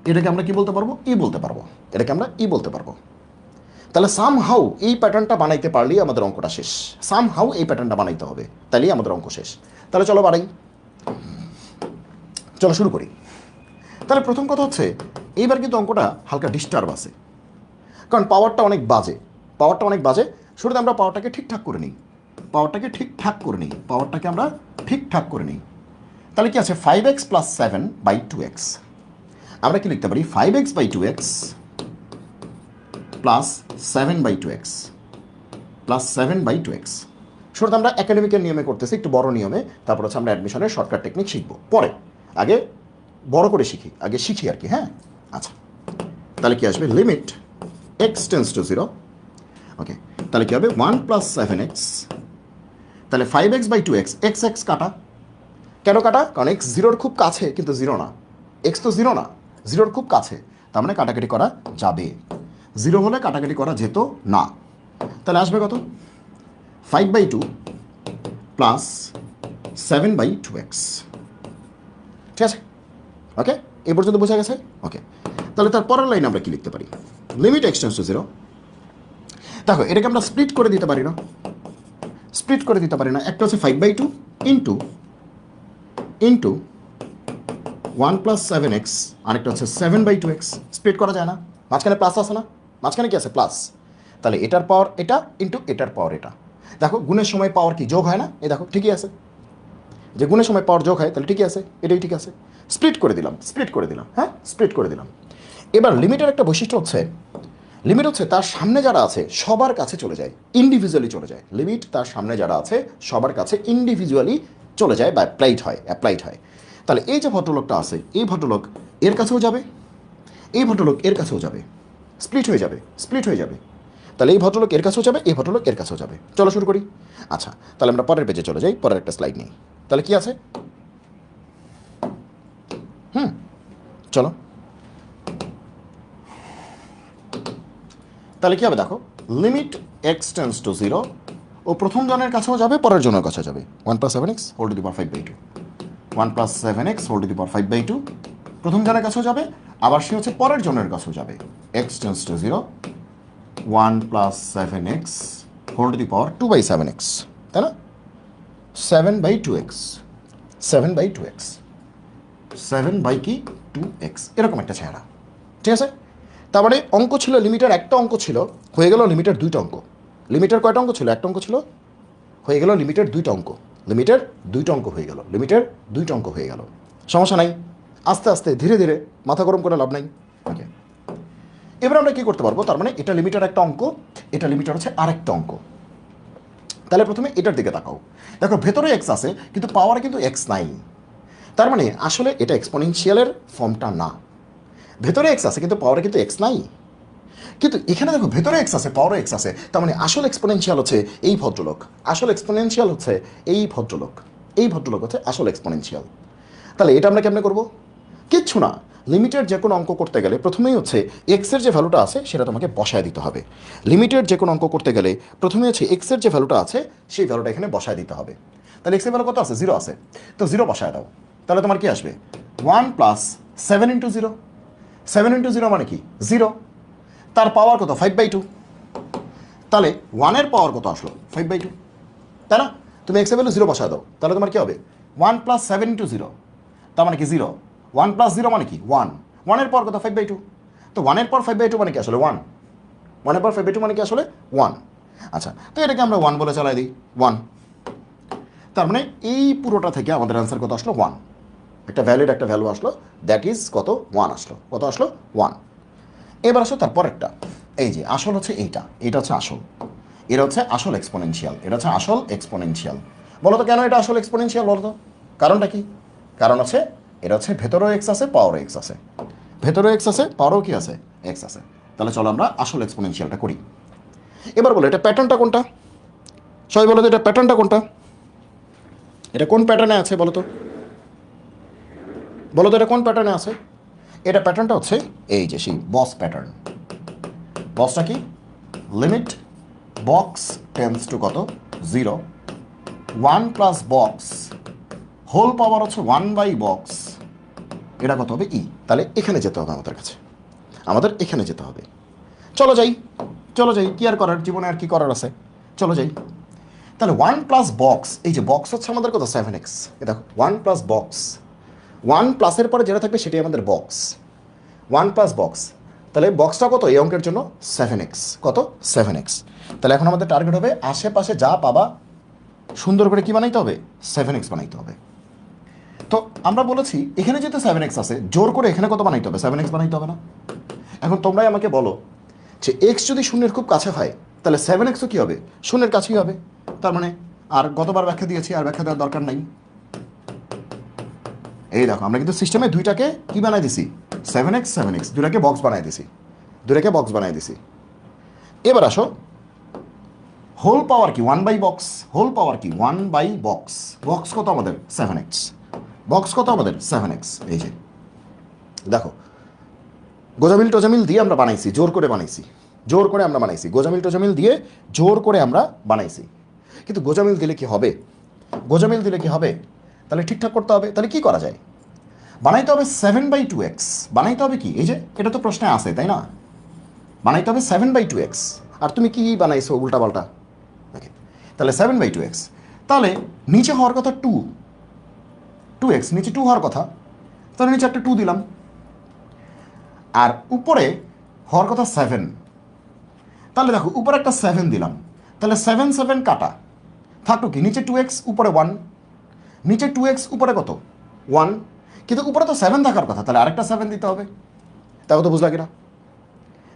A: এটাকে আমরা কি বলতে পারবো? ই বলতে পারবো। এটাকে আমরা ই বলতে পারবো। তাহলে সামহাউ এই প্যাটার্নটা বানাইতে পারলেই আমাদের অঙ্কটা শেষ। সামহাউ এই প্যাটার্নটা বানাইতে হবে, তাহলেই আমাদের অঙ্ক শেষ। তাহলে চলো বাড়াই, চলো শুরু করি। তাহলে প্রথম কথা হচ্ছে এইবার কিন্তু অঙ্কটা হালকা ডিস্টার্ব আছে, কারণ পাওয়ারটা অনেক বাজে, পাওয়ারটা অনেক বাজে। শুরুতে আমরা পাওয়ারটাকে ঠিকঠাক করে নিই, পাওয়ারটাকে ঠিকঠাক করে নিই, পাওয়ারটাকে আমরা ঠিকঠাক করে নিই। তাহলে কি আছে? 5x plus 7 by 2x। আমরা কি লিখতে পারি? 5x by 2x plus 7 by 2x plus 7 by 2x। শুরুতে আমরা একাডেমিকের নিয়মে করতেছি, একটু বড় নিয়মে, তারপর হচ্ছে আমরা অ্যাডমিশনের শর্টকাট টেকনিক শিখবো পরে। আগে বড় করে শিখি, আগে শিখি আর কি। হ্যাঁ, আচ্ছা, তাহলে কি আসবে? Limit x tends to zero. Okay, তাহলে কি হবে? 1 প্লাস 7x, তাহলে 5x by 2x। X x কাটা, কেন কাটা? কারণ এক্স জিরোর খুব কাছে, কিন্তু জিরো না। এক্স তো জিরো না, জিরোর খুব কাছে, তার মানে কাটাকাটি করা যাবে। জিরো হলে কাটাকাটি করা যেত না। তাহলে আসবে কত? 5 বাই 2 প্লাস 7 বাই 2x। ঠিক আছে? ওকে, এই পর্যন্ত বোঝা গেছে? ওকে, তাহলে তার পরের লাইন আমরা কি লিখতে পারি? Limit x tends to zero. দেখো এটাকে আমরা স্প্লিট করে দিতে পারি না, স্প্লিট করে দিতে পারি না। একটা হচ্ছে 5 বাই 2 ইন্টু 1 প্লাস 7x, আরেকটা হচ্ছে 7 বাই 2x। স্প্লিট করা যায় না, মাঝখানে প্লাস আছে না? মাঝখানে কি আছে? প্লাস। তাহলে এটার পাওয়ার এটা ইন্টু এটার পাওয়ার এটা। দেখো গুণের সময় পাওয়ার কি যোগ হয় না? এই দেখো ঠিকই আছে, যে গুণের সময় পাওয়ার যোগ হয়, তাহলে ঠিকই আছে, এটাই ঠিক আছে। স্প্লিট করে দিলাম, স্প্লিট করে দিলাম, হ্যাঁ স্প্লিট করে দিলাম। এবার লিমিটের একটা বৈশিষ্ট্য হচ্ছে, লিমিট হচ্ছে তার সামনে যারা আছে সবার কাছে চলে যায়, ইন্ডিভিজুয়ালি চলে যায়। লিমিট তার সামনে যারা আছে সবার কাছে ইন্ডিভিজুয়ালি চলে যায় বা অ্যাপ্লাইড হয়। তাহলে এই যে ভদ্রলোকটা আছে, এই ভদ্রলোক এর কাছেও যাবে, এই ভদ্রলোক এর কাছেও যাবে, স্প্লিট হয়ে যাবে, স্প্লিট হয়ে যাবে। তাহলে এই ভদ্রলোক এর কাছেও যাবে, এই ভদ্রলোক এর কাছেও যাবে। চলো শুরু করি। আচ্ছা, তাহলে আমরা পরের পেজে চলে যাই, পরের একটা স্লাইড নেই। তাহলে কি আছে? চলো, তাহলে কি হবে? দেখো limit x tends to zero, ও প্রথম জনের কাছেও যাবে, পরের জনের কাছে যাবে। 1 plus 7x whole to the power 5 by 2, 1 plus 7x whole to the power 5 by 2 প্রথম জনের কাছেও যাবে, আবার সে হচ্ছে পরের জনের কাছেও যাবে। X tends to zero 1 plus 7x whole to the power 2 by 7x, তাই না? 7 by 2x, 7 by 2x, 7 by কি 2x, এরকম একটা চেহারা। ঠিক আছে? তার মানে অঙ্ক ছিল লিমিটের একটা অঙ্ক ছিল, হয়ে গেল লিমিটের দুইটা অঙ্ক। লিমিটের কয়টা অঙ্ক ছিল? একটা অঙ্ক ছিল, হয়ে গেল লিমিটের দুইটা অঙ্ক। লিমিটের দুইটা অঙ্ক হয়ে গেল, লিমিটের দুইটা অঙ্ক হয়ে গেল। সমস্যা নাই, আস্তে আস্তে ধীরে ধীরে, মাথা গরম করে লাভ নাই। ওকে, এবার আমরা কী করতে পারবো? তার মানে এটা লিমিটের একটা অঙ্ক, এটা লিমিটের হচ্ছে আরেকটা অঙ্ক। তাহলে প্রথমে এটার দিকে তাকাও। দেখো ভেতরে এক্স আছে কিন্তু পাওয়ারে কিন্তু এক্স নাই। তার মানে আসলে এটা এক্সপোনেনশিয়ালের ফর্মটা না। ভেতরে এক্স আছে কিন্তু পাওয়ারে কিন্তু এক্স নাই। কিন্তু এখানে দেখো ভেতরে এক্স আছে, পাওয়ারে এক্স আছে, তার মানে আসল এক্সপোনেনশিয়াল হচ্ছে এই ভদ্রলোক। আসল এক্সপোনেনশিয়াল হচ্ছে এই ভদ্রলোক। এই ভদ্রলোক হচ্ছে আসল এক্সপোনেনশিয়াল। তাহলে এটা আমরা কেমনে করবো? কিচ্ছু না, লিমিটের যে কোনো অঙ্ক করতে গেলে প্রথমেই হচ্ছে এক্সের যে ভ্যালুটা আছে সেটা তোমাকে বসায় দিতে হবে। লিমিটের যে কোনো অঙ্ক করতে গেলে প্রথমে হচ্ছে এক্সের যে ভ্যালুটা আছে সেই ভ্যালুটা এখানে বসায় দিতে হবে। তাহলে এক্সের ভ্যালু কত আছে? 0 আছে, তো 0 বসায় দাও। তাহলে তোমার কি আসবে? 1 প্লাস 7 ইন্টু 0। 7 ইন্টু 0 মানে কি? 0। তার পাওয়ার কত? 5/2। তাহলে 1-এর পাওয়ার কত আসলো? 5/2, তাই না? তুমি এক্সের ভ্যালু 0 বসায় দাও, তাহলে তোমার কি হবে? 1 প্লাস 7 ইন্টু 0, তার মানে কি 0। 1 প্লাস 0 মানে কি? 1। 1-এর পাওয়ার কত? 5/2। তো 1-এর পাওয়ার 5/2 মানে কি আসলে 1। 1-এর পাওয়ার 5/2 মানে কি আসলে 1। আচ্ছা, তো এটাকে আমরা 1 বলে চালাই দিই, 1। তার মানে এই পুরোটা থেকে আমাদের অ্যান্সার কত আসলো? 1। একটা ভ্যালিড একটা ভ্যালু আসলো, দ্যাট ইজ কত? 1 আসলো। কত আসলো? 1। এবার আসো তারপর একটা, এই যে আসল হচ্ছে এইটা, এটা হচ্ছে আসল, এটা হচ্ছে আসল এক্সপোনেনশিয়াল, এটা হচ্ছে আসল এক্সপোনেনশিয়াল। বলো তো কেন এটা আসল এক্সপোনেনশিয়াল? বলো তো কারণটা কি? কারণ আছে এটা হচ্ছে ভেতরেও এক্স আছে, পাওয়ারও এক্স আছে। ভেতরেও এক্স আছে, পাওয়ারও কি আছে? এক্স আছে। তাহলে চলো আমরা আসল এক্সপোনেনশিয়ালটা করি। এবার বলো এটা প্যাটার্নটা কোনটা? সবাই বলো তো এটা প্যাটার্নটা কোনটা? এটা কোন প্যাটার্নে আছে বলো তো? বলো তো এটা কোন প্যাটার্নে আছে? এটা প্যাটার্নটা হচ্ছে এই যে সেই বস প্যাটার্ন। বসটা কি? লিমিট বক্স টেন্স টু কত? 0, 1 প্লাস বক্স হোল পাওয়ার হচ্ছে 1/বক্স, এটা কত হবে? ই। তাহলে এখানে যেতে হবে আমাদের কাছে, আমাদের এখানে যেতে হবে। চলো যাই, চলো যাই, কি আর করার, জীবনে আর কি করার আছে, চলো যাই। তাহলে 1 প্লাস বক্স, এই যে বক্স হচ্ছে আমাদের কত? 7x। এ দেখো 1 প্লাস বক্স, 1 প্লাসের পরে যেটা থাকবে সেটাই আমাদের বক্স। 1 প্লাস বক্স, তাহলে বক্সটা কত এই অঙ্কের জন্য? 7x। কত? 7x। তাহলে এখন আমাদের টার্গেট হবে আশেপাশে যা পাবা সুন্দর করে কি বানাইতে হবে? 7x বানাইতে হবে। তো আমরা বলেছি এখানে যেহেতু 7x আছে, জোর করে এখানে কত বানাইতে হবে? 7x বানাইতে হবে না? এখন তোমরাই আমাকে বলো যে x যদি শূন্যের খুব কাছে হয় তাহলে 7xও কী হবে? শূন্যের কাছেই হবে। তার মানে আর গতবার ব্যাখ্যা দিয়েছি, আর ব্যাখ্যা দেওয়ার দরকার নাই। এই দেখো আমরা কিন্তু সিস্টেমে দুইটাকে কি বানাই দিছি? 7x 7x, দুটাকে বক্স বানাই দিছি, দুটাকে বক্স বানাই দিছি। এবার আসো, হোল পাওয়ার কি? 1/বক্স। হোল পাওয়ার কি? 1/বক্স। বক্স কত আমাদের? 7x। বক্স কত আমাদের? 7x। এই যে দেখো গোজামিল টোজামিল দিয়ে আমরা বানাইছি, জোর করে বানাইছি, জোর করে আমরা বানাইছি, গোজামিল টোজামিল দিয়ে জোর করে আমরা বানাইছি। কিন্তু গোজামিল দিলে কি হবে? গোজামিল দিলে কি হবে? তাহলে ঠিকঠাক করতে হবে। তাহলে কি করা যায়? বানাইতে হবে 7/2x। বানাইতে হবে কি? এই যে এটা তো প্রশ্নে আছে, তাই না? বানাইতে হবে 7/2x। আর তুমি কি বানাইছো উল্টাপাল্টা? ওকে, তাহলে 7/2x। তাহলে নিচে হওয়ার কথা 2x, নিচে 2 হওয়ার কথা, তাহলে নিচে একটা 2 দিলাম। আর উপরে হওয়ার কথা 7, তাহলে দেখো উপরে একটা 7 দিলাম, তাহলে 7 7 কাটা, থাকলো কি? নিচে 2x, উপরে 1। নিচে 2x, উপরে কত? 1। কিন্তু উপরে তো 7 থাকার কথা, তাহলে আরেকটা 7 দিতে হবে। তাও তো বুঝলা কিনা?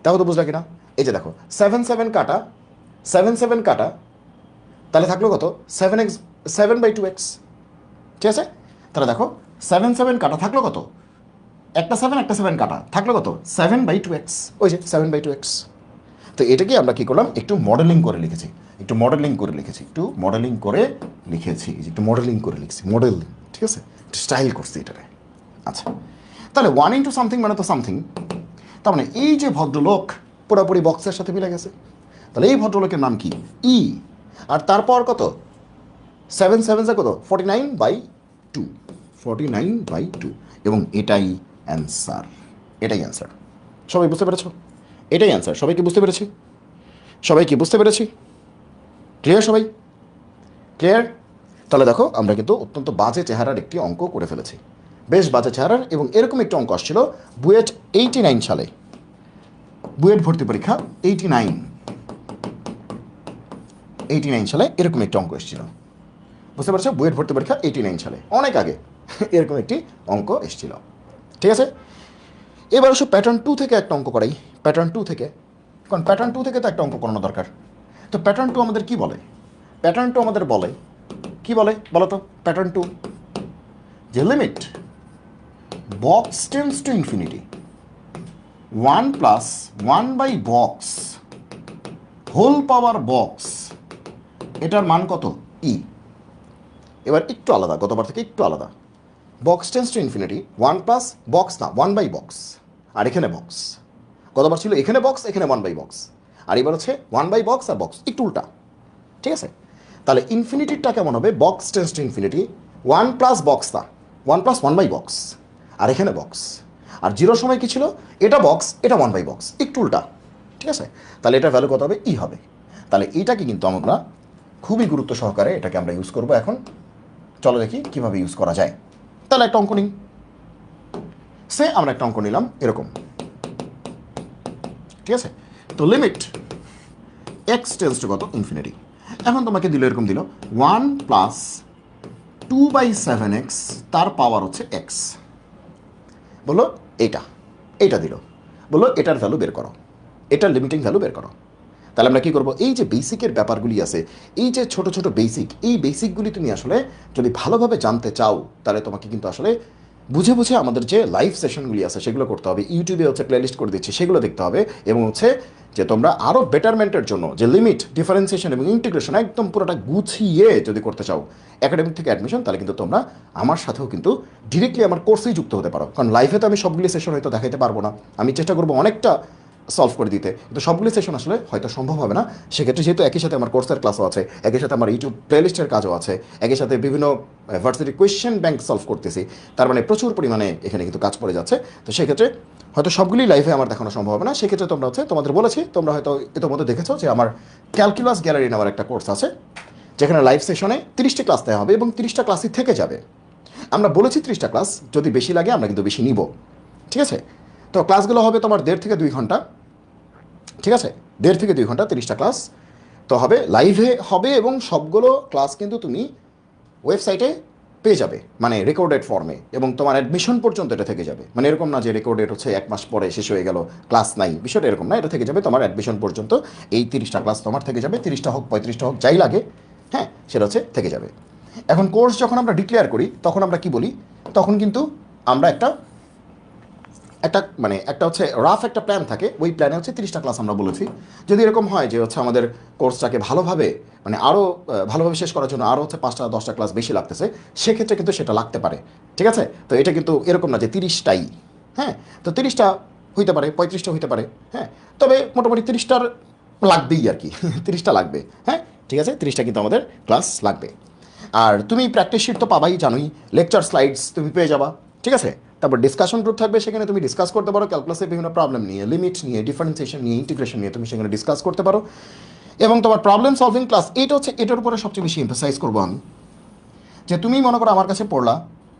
A: তাও তো বুঝলা কিনা? এই যে দেখো 7 7 কাটা, 7 7 কাটা, তাহলে থাকলো কত? 7x, 7/2x। ঠিক আছে? তাহলে দেখো 7 7 কাটা থাকলো কত? একটা 7 একটা 7 কাটা থাকলো কত? 7/2x। ওই যে 7/2x। তো এটাকে আমরা কি করলাম? একটু মডেলিং করে লিখেছি, একটু মডেলিং করে লিখেছি, একটু মডেলিং করে লিখেছি, একটু মডেলিং করে লিখছি, মডেল। ঠিক আছে, একটু স্টাইল করছি এটারে। আচ্ছা, তাহলে 1 ইন্টু সামথিং মানে তো সামথিং। তার মানে এই যে ভদ্রলোক পুরোপুরি বক্সের সাথে মিলে গেছে। তাহলে এই ভদ্রলোকের নাম কি? ই। আর তারপর কত? 7 7 কত? 49/2। 49/2। এবং এটাই অ্যান্সার, এটাই অ্যান্সার। সবাই বুঝতে পেরেছ? এটাই অ্যান্সার। সবাই কি বুঝতে পেরেছি? সবাই কি বুঝতে পেরেছি? ক্লিয়ার সবাই? ক্লিয়ার? তাহলে দেখো আমরা কিন্তু অত্যন্ত বাজে চেহারার একটি অঙ্ক করে ফেলেছি, বেশ বাজে চেহারার। এবং এরকম একটি অঙ্ক আসছিল বুয়েট 89 সালে। বুয়েট ভর্তি পরীক্ষা 89 সালে এরকম একটি অঙ্ক এসেছিল। বুঝতে পারছো? বুয়েট ভর্তি পরীক্ষা 89 সালে, অনেক আগে এরকম একটি অঙ্ক এসেছিল। ঠিক আছে, এবার অবশ্য প্যাটার্ন 2 থেকে একটা অঙ্ক করাই। প্যাটার্ন 2 থেকে, কারণ প্যাটার্ন 2 থেকে তো একটা অঙ্ক করানো দরকার। তো প্যাটার্ন 2 আমাদের কি বলে? প্যাটার্ন 2 আমাদের বলে কি বলে বলো তো? প্যাটার্ন 2 যে limit box tends to infinity 1 plus 1 by box whole power box, এটার মান কত? ই। এবার একটু আলাদা, গতবার থেকে একটু আলাদা। Box tends to infinity 1 plus box না 1 বাই বক্স, আর এখানে বক্স। গতবার ছিল এখানে বক্স, এখানে 1 বাই বক্স, আর এবার হচ্ছে 1 বাই বক্স আর বক্স, একটু উল্টা। ঠিক আছে, তাহলে ইনফিনিটিটা কেমন হবে? Box tends to infinity 1 plus box না 1 প্লাস 1 বাই বক্স, আর এখানে বক্স। আর জিরোর সময় কি ছিল? এটা বক্স, এটা 1 বাই বক্স, একটু উল্টা। ঠিক আছে, তাহলে এটার ভ্যালু কত হবে? ই হবে। তাহলে এইটাকে কিন্তু আমরা খুবই গুরুত্ব সহকারে এটাকে আমরা ইউজ করবো এখন। চলো দেখি কীভাবে ইউজ করা যায়। তাহলে একটা অঙ্ক নিই। সে আমরা একটা অঙ্ক নিলাম এরকম। ঠিক আছে, তো লিমিট এক্স টেন্ডস টু কত? ইনফিনিটি। এখন তোমাকে দিল এরকম, দিল 1 প্লাস 2/7x তার পাওয়ার হচ্ছে এক্স। বললো এইটা দিল, বললো এটার ভ্যালু বের করো, এটার লিমিটিং ভ্যালু বের করো। তাহলে আমরা কী করবো? এই যে বেসিকের ব্যাপারগুলি আছে, এই যে ছোট ছোট বেসিক, এই বেসিকগুলি তুমি আসলে যদি ভালোভাবে জানতে চাও, তাহলে তোমাকে কিন্তু আসলে বুঝে বুঝে আমাদের যে লাইভ সেশনগুলি আছে সেগুলো করতে হবে। ইউটিউবে হচ্ছে প্লেলিস্ট করে দিচ্ছি, সেগুলো দেখতে হবে। এবং হচ্ছে যে তোমরা আরও বেটারমেন্টের জন্য যে লিমিট, ডিফারেন্সিয়েশন এবং ইন্টিগ্রেশন একদম পুরোটা গুছিয়ে যদি করতে চাও একাডেমিক থেকে অ্যাডমিশন, তাহলে কিন্তু তোমরা আমার সাথেও কিন্তু ডিরেক্টলি আমার কোর্সেই যুক্ত হতে পারো। কারণ লাইভে তো আমি সবগুলি সেশন হয়তো দেখাতে পারবো না, আমি চেষ্টা করবো অনেকটা সলভ করে দিতে, কিন্তু সবগুলি সেশন আসলে হয়তো সম্ভব হবে না। সেক্ষেত্রে যেহেতু একই সাথে আমার কোর্সের ক্লাসও আছে, একই সাথে আমার ইউটিউব প্লেলিস্টের কাজও আছে, একই সাথে বিভিন্ন ভার্সিটি কোয়েশ্চেন ব্যাংক সলভ করতেছি, তার মানে প্রচুর পরিমাণে এখানে কিন্তু কাজ পড়ে যাচ্ছে। তো সেক্ষেত্রে হয়তো সবগুলি লাইভে আমার দেখানো সম্ভব হবে না। সেক্ষেত্রে তোমরা হচ্ছে, তোমাদের বলেছি, তোমরা হয়তো ইতিমধ্যে দেখেছো যে আমার ক্যালকুলাস গ্যালারি নামের একটা কোর্স আছে, যেখানে লাইভ সেশনে 30টি ক্লাস দেওয়া হবে এবং 30টা ক্লাসই থেকে যাবে। আমরা বলেছি 30টা ক্লাস, যদি বেশি লাগে আমরা কিন্তু বেশি নিব। ঠিক আছে, তো ক্লাসগুলো হবে তোমার 1.5 থেকে 2 ঘন্টা। ঠিক আছে, 1.5 থেকে 2 ঘন্টা 30টা ক্লাস তো হবে, লাইভে হবে। এবং সবগুলো ক্লাস কিন্তু তুমি ওয়েবসাইটে পেয়ে যাবে, মানে রেকর্ডেড ফর্মে, এবং তোমার অ্যাডমিশন পর্যন্ত এটা থেকে যাবে। মানে এরকম না যে রেকর্ডেড হচ্ছে 1 মাস পরে শেষ হয়ে গেল, ক্লাস নাই, বিষয়টা এরকম না। এটা থেকে যাবে তোমার অ্যাডমিশন পর্যন্ত। এই 30টা ক্লাস তোমার থেকে যাবে, 30টা হোক 35টা হোক, যাই লাগে, হ্যাঁ, সেটা হচ্ছে থেকে যাবে। এখন কোর্স যখন আমরা ডিক্লেয়ার করি তখন আমরা কি বলি? তখন কিন্তু আমরা একটা মানে একটা হচ্ছে রাফ একটা প্ল্যান থাকে, ওই প্ল্যানে হচ্ছে 30টা ক্লাস আমরা বলেছি। যদি এরকম হয় যে হচ্ছে আমাদের কোর্সটাকে ভালোভাবে, মানে আরও ভালোভাবে শেষ করার জন্য আরও হচ্ছে 5টা 10টা ক্লাস বেশি লাগতেছে, সেক্ষেত্রে কিন্তু সেটা লাগতে পারে। ঠিক আছে, তো এটা কিন্তু এরকম না যে 30টাই, হ্যাঁ, তো 30টা হইতে পারে, 35টা হইতে পারে, হ্যাঁ, তবে মোটামুটি 30টার লাগবেই আর কি 30টা লাগবে, হ্যাঁ, ঠিক আছে, 30টা কিন্তু আমাদের ক্লাস লাগবে। আর তুমি প্র্যাকটিস শিট তো পাবাই, জানোই, লেকচার স্লাইডস তুমি পেয়ে যাবা। ঠিক আছে, তারপর ডিসকাশন গ্রুপ থাকবে, সেখানে তুমি ডিসকাস করতে পারো ক্যালকুলাসের বিভিন্ন প্রবলেম নিয়ে, লিমিট নিয়ে, ডিফারেন্সিয়েশন নিয়ে, ইন্টিগ্রেশন নিয়ে তুমি সেখানে ডিসকাস করতে পারো। এবং তোমার প্রবলেম সলভিং ক্লাস, এটা হচ্ছে, এটার উপরে সবচেয়ে বেশি এমফাসাইজ করবো আমি, যে তুমি মনে করো আমার কাছে পড়লা,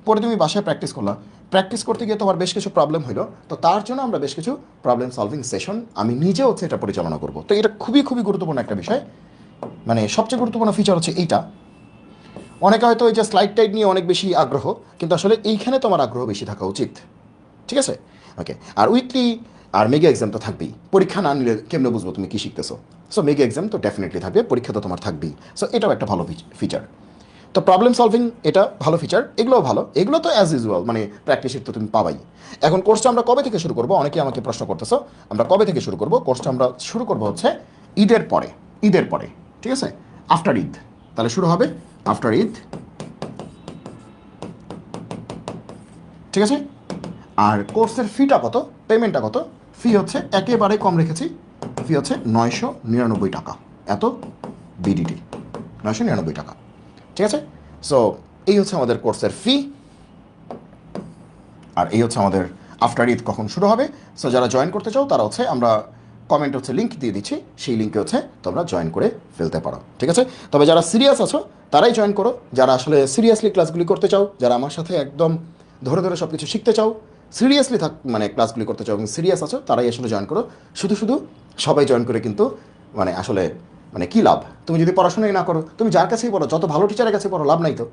A: পরে তুমি বাসায় প্র্যাকটিস করলা, প্র্যাকটিস করতে গিয়ে তোমার বেশ কিছু প্রবলেম হলো, তো তার জন্য আমরা বেশ কিছু প্রবলেম সলভিং সেশন আমি নিজে হচ্ছে এটা পরিচালনা করবো। তো এটা খুবই খুবই গুরুত্বপূর্ণ একটা বিষয়, মানে সবচেয়ে গুরুত্বপূর্ণ ফিচার হচ্ছে এইটা। অনেকে হয়তো এই যে স্লাইড টাইড নিয়ে অনেক বেশি আগ্রহ, কিন্তু আসলে এইখানে তোমার আগ্রহ বেশি থাকা উচিত। ঠিক আছে, ওকে। আর উইকলি আর মেগা এক্সাম তো থাকবেই, পরীক্ষা না নিলে কেমনে বুঝবো তুমি কী শিখতেছো? সো মেগা এক্সাম তো ডেফিনেটলি থাকবে, পরীক্ষা তো তোমার থাকবেই। সো এটাও একটা ভালো ফিচার। তো প্রবলেম সলভিং এটা ভালো ফিচার, এগুলোও ভালো, এগুলো তো অ্যাজ ইউজুয়াল, মানে প্র্যাকটিসের তো তুমি পাবাই। এখন কোর্সটা আমরা কবে থেকে শুরু করবো? অনেকে আমাকে প্রশ্ন করতেছো, আমরা কবে থেকে শুরু করবো? কোর্সটা আমরা শুরু করবো হচ্ছে ঈদের পরে, ঈদের পরে, ঠিক আছে, আফটার ঈদ। তাহলে শুরু হবে আফটার ঈদ, ঠিক আছে। আর কোর্সের ফিটা কত, পেমেন্টটা কত? ফি হচ্ছে একেবারে কম রেখেছি, ফি হচ্ছে 999 টাকা, এত বিডিটি, 999 টাকা, ঠিক আছে। সো এই হচ্ছে আমাদের কোর্সের ফি, আর এই হচ্ছে আমাদের আফটার ঈদ কখন শুরু হবে। সো যারা জয়েন করতে চাও তারা হচ্ছে, আমরা কমেন্ট হচ্ছে লিঙ্ক দিয়ে দিচ্ছি, সেই লিঙ্কে হচ্ছে তোমরা জয়েন করে ফেলতে পারো, ঠিক আছে। তবে যারা সিরিয়াস আছো তারাই জয়েন করো, যারা আসলে সিরিয়াসলি ক্লাসগুলি করতে চাও, যারা আমার সাথে একদম ধরে ধরে সব কিছু শিখতে চাও, সিরিয়াসলি মানে ক্লাসগুলি করতে চাও এবং সিরিয়াস আছো তারাই আসলে জয়েন করো। শুধু শুধু সবাই জয়েন করে কিন্তু মানে আসলে মানে কী লাভ? তুমি যদি পড়াশোনাই না করো, তুমি যার কাছেই পড়ো, যত ভালো টিচারের কাছে পড়ো, লাভ নাই তো।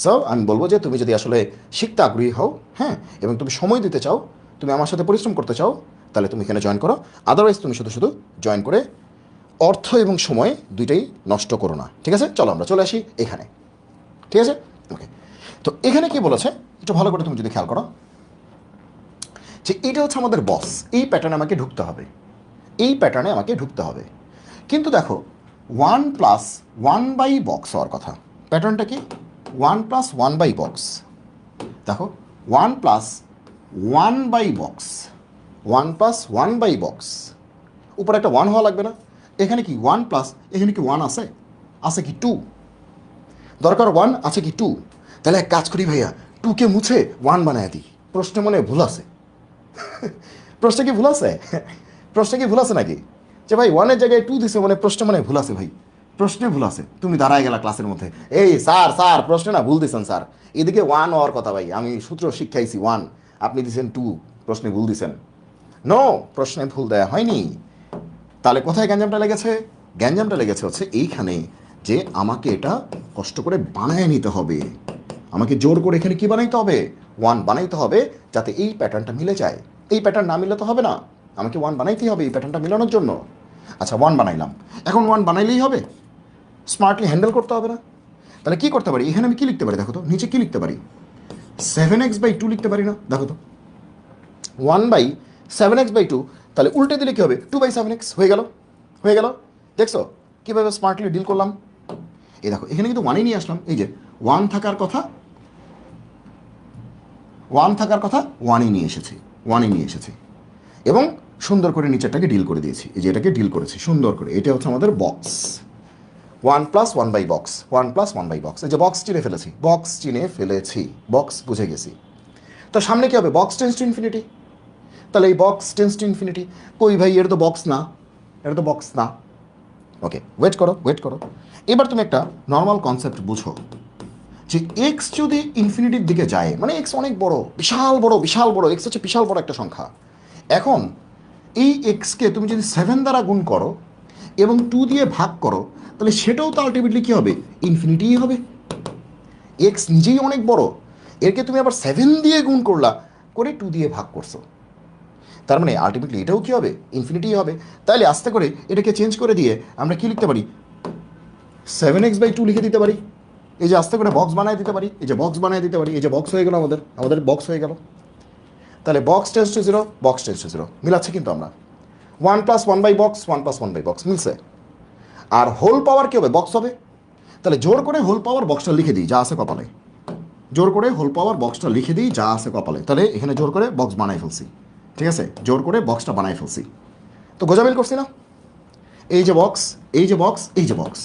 A: সো আমি বলবো যে তুমি যদি আসলে শিখতে আগ্রহী হও, হ্যাঁ, এবং তুমি সময় দিতে চাও, তুমি আমার সাথে পরিশ্রম করতে চাও, তাহলে তুমি এখানে জয়েন করো। আদারওয়াইজ তুমি শুধু শুধু জয়েন করে অর্থ এবং সময় দুইটাই নষ্ট করো না, ঠিক আছে? চলো আমরা চলে আসি এখানে, ঠিক আছে? ওকে, তো এখানে কি বলেছে একটু ভালো করে তুমি যদি খেয়াল করো, যে এটা হচ্ছে আমাদের বস, এই প্যাটার্নে আমাকে ঢুকতে হবে, এই প্যাটার্নে আমাকে ঢুকতে হবে। কিন্তু দেখো 1+1/বক্স হওয়ার কথা, প্যাটার্নটা কি 1+1/বক্স। দেখো 1+1/বক্স, 1+1/বক্স, উপরে একটা 1 হওয়া লাগবে না? এখানে কি 1 প্লাস, এখানে কি 1 আছে? আছে কি 2? দরকার 1, আছে কি 2? তাহলে এক কাজ করি ভাইয়া, 2কে মুছে 1 বানায় দিই। প্রশ্নে মনে ভুল আছে? প্রশ্নে কি ভুল আছে? প্রশ্নে কি ভুল আছে নাকি? যে ভাই 1-এর জায়গায় 2 দিছে, মানে প্রশ্নে মনে ভুল আছে ভাই, প্রশ্নে ভুল আছে। তুমি দাঁড়ায় গেলা ক্লাসের মধ্যে, এই স্যার প্রশ্নে না ভুল দিছেন স্যার, এদিকে 1 হওয়ার কথা ভাই, আমি সূত্র শিক্ষাইছি 1, আপনি দিছেন 2, প্রশ্নে ভুল দিছেন। নো, প্রশ্নে ভুল দেয়া হয়নি। তাহলে কোথায় গ্যাঞ্জামটা লেগেছে? গ্যাঞ্জামটা লেগেছে হচ্ছে এইখানে, যে আমাকে এটা কষ্ট করে বানায় নিতে হবে, আমাকে জোর করে এখানে কি বানাইতে হবে? 1 বানাইতে হবে, যাতে এই প্যাটার্নটা মিলে যায়। এই প্যাটার্ন না মিলে তো হবে না, আমাকে 1 বানাইতেই হবে এই প্যাটার্নটা মিলানোর জন্য। আচ্ছা 1 বানাইলাম, এখন 1 বানাইলেই হবে? স্মার্টলি হ্যান্ডেল করতে হবে না? তাহলে কী করতে পারি? এখানে আমি কী লিখতে পারি দেখো তো, নিচে কী লিখতে পারি? 7x/2 লিখতে পারি না? দেখো তো 1/7x/2, তাহলে উল্টে দিলে কী হবে? 2/7x হয়ে গেল, হয়ে গেল। দেখছো কীভাবে স্মার্টলি ডিল করলাম? এই দেখো এখানে কিন্তু 1-ই নিয়ে আসলাম, এই যে 1 থাকার কথা, 1 থাকার কথা 1-ই নিয়ে এসেছি, 1-ই নিয়ে এসেছি, এবং সুন্দর করে নিচেরটাকে ডিল করে দিয়েছি, এই যে এটাকে ডিল করেছি সুন্দর করে। এটা হচ্ছে আমাদের বক্স, 1+1/বক্স, 1+1/বক্স। এই যে বক্স চিনে ফেলেছি, বক্স চিনে ফেলেছি, বক্স বুঝে গেছি। তো সামনে কী হবে? Box tends to infinity. তাহলে এই বক্স টেন্স টু ইনফিনিটি, কই ভাই এটা তো বক্স না, এটা তো বক্স না। ওকে, ওয়েট করো, ওয়েট করো। এবার তুমি একটা নর্মাল কনসেপ্ট বুঝো, যে এক্স যদি ইনফিনিটির দিকে যায়, মানে এক্স অনেক বড়, বিশাল বড়, বিশাল বড়, এক্স হচ্ছে বিশাল বড় একটা সংখ্যা। এখন এই এক্সকে তুমি যদি 7 দ্বারা গুণ করো এবং 2 দিয়ে ভাগ করো, তাহলে সেটাও তো আলটিমেটলি কী হবে? ইনফিনিটিই হবে। এক্স নিজেই অনেক বড়, এরকে তুমি আবার 7 দিয়ে গুণ করলা, করে 2 দিয়ে ভাগ করছো, তার মানে আলটিমেটলি এটাও কী হবে? ইনফিনিটিই হবে। তাইলে আস্তে করে এটাকে চেঞ্জ করে দিয়ে আমরা কী লিখতে পারি? 7x/2 লিখে দিতে পারি। এই যে আস্তে করে বক্স বানায় দিতে পারি, এই যে বক্স বানায় দিতে পারি, এই যে বক্স হয়ে গেল আমাদের বক্স হয়ে গেল। তাহলে box tends to 0, box tends to 0 মিলাচ্ছে কিন্তু আমরা। 1+1/বক্স, 1+1/বক্স মিলছে। আর হোল পাওয়ার কী হবে? বক্স হবে। তাহলে জোর করে হোল পাওয়ার বক্সটা লিখে দিই, যা আছে কপালে, জোর করে হোল পাওয়ার বক্সটা লিখে দিই, যা আছে কপালে। তাহলে এখানে জোর করে বক্স বানাই ফেলছি, ঠিক আছে? জোর করে বক্সটা বানাই ফেলছি, তো গোজামিল করছি না? এই যে বক্স, এই যে বক্স, এই যে বক্স,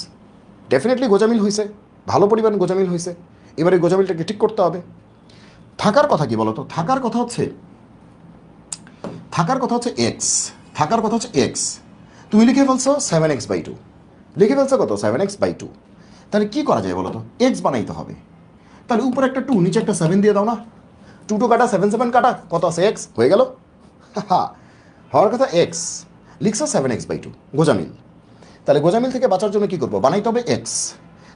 A: ডেফিনেটলি গোজামিল হয়েছে, ভালো পরিমাণ গোজামিল হয়েছে। এবারে গোজামিলটাকে ঠিক করতে হবে। থাকার কথা কি বলো তো? থাকার কথা হচ্ছে এক্স, থাকার কথা হচ্ছে এক্স। তুমি লিখে ফেলছো 7x/2, লিখে ফেলছো কত? 7x/2। তাহলে কী করা যায় বলো তো? এক্স বানাইতে হবে। তাহলে উপরে একটা 2, নিচে একটা 7 দিয়ে দাও না। 2 কাটা, 7 কাটা, কত আছে? এক্স হয়ে গেল। হওয়ার কথা এক্স, লিখছো 7x/2, গোজামিল। তাহলে গোজামিল থেকে বাঁচার জন্য কী করবো? বানাইতে হবে এক্স।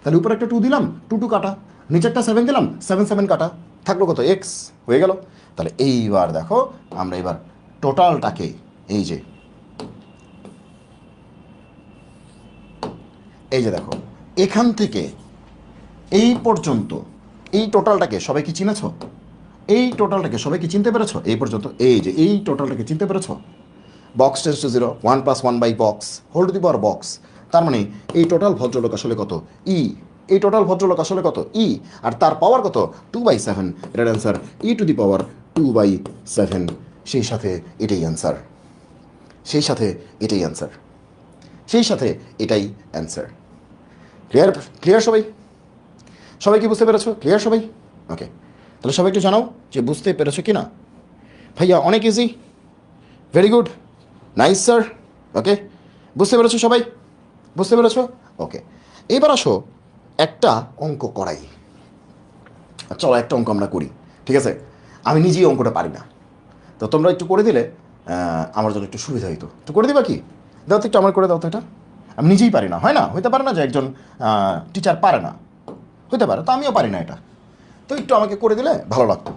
A: তাহলে উপরে একটা 2 দিলাম, 2 কাটা, নিচে একটা 7 দিলাম, 7 কাটা, থাকলো কত? এক্স হয়ে গেল। তাহলে এইবার দেখো আমরা এবার টোটালটাকে, এই যে দেখো এখান থেকে এই পর্যন্ত, এই টোটালটাকে সবাই কি চিনেছ? এই টোটালটাকে সবাই কি চিনতে পেরেছ? এই পর্যন্ত এই যে এই টোটালটাকে চিনতে পেরেছ? বক্স টেন্স টু 0, 1+1/বক্স whole to the power box. তার মানে এই টোটাল ভদ্রলোক আসলে কত? ই। এই টোটাল ভদ্রলোক আসলে কত? ই। আর তার পাওয়ার কত? 2/7। এটার অ্যান্সার e⁻² 2/7। সেই সাথে এটাই অ্যান্সার, সেই সাথে এটাই অ্যান্সার, সেই সাথে এটাই অ্যান্সার। ক্লিয়ার? ক্লিয়ার সবাই? সবাই কি বুঝতে পেরেছো? ক্লিয়ার সবাই? ওকে, তাহলে সবাই একটু জানাও যে বুঝতে পেরেছো কি না। ভাইয়া অনেক easy, very good, nice sir. Okay, বুঝতে পেরেছো সবাই? বুঝতে পেরেছো? ওকে, এবার আসো একটা অঙ্ক করাই। চলো একটা অঙ্ক আমরা করি, ঠিক আছে? আমি নিজেই অঙ্কটা পারি না, তো তোমরা একটু করে দিলে আমার জন্য একটু সুবিধা হইতো। একটু করে দিবা কি? দাও তো একটু আমার করে দাও তো এটা। আমি নিজেই পারি না, হয় না, হইতে পারে না যে একজন টিচার পারে না, হইতে পারে, তো আমিও পারি না এটা। তো একটু আমাকে করে দিলে ভালো লাগতো।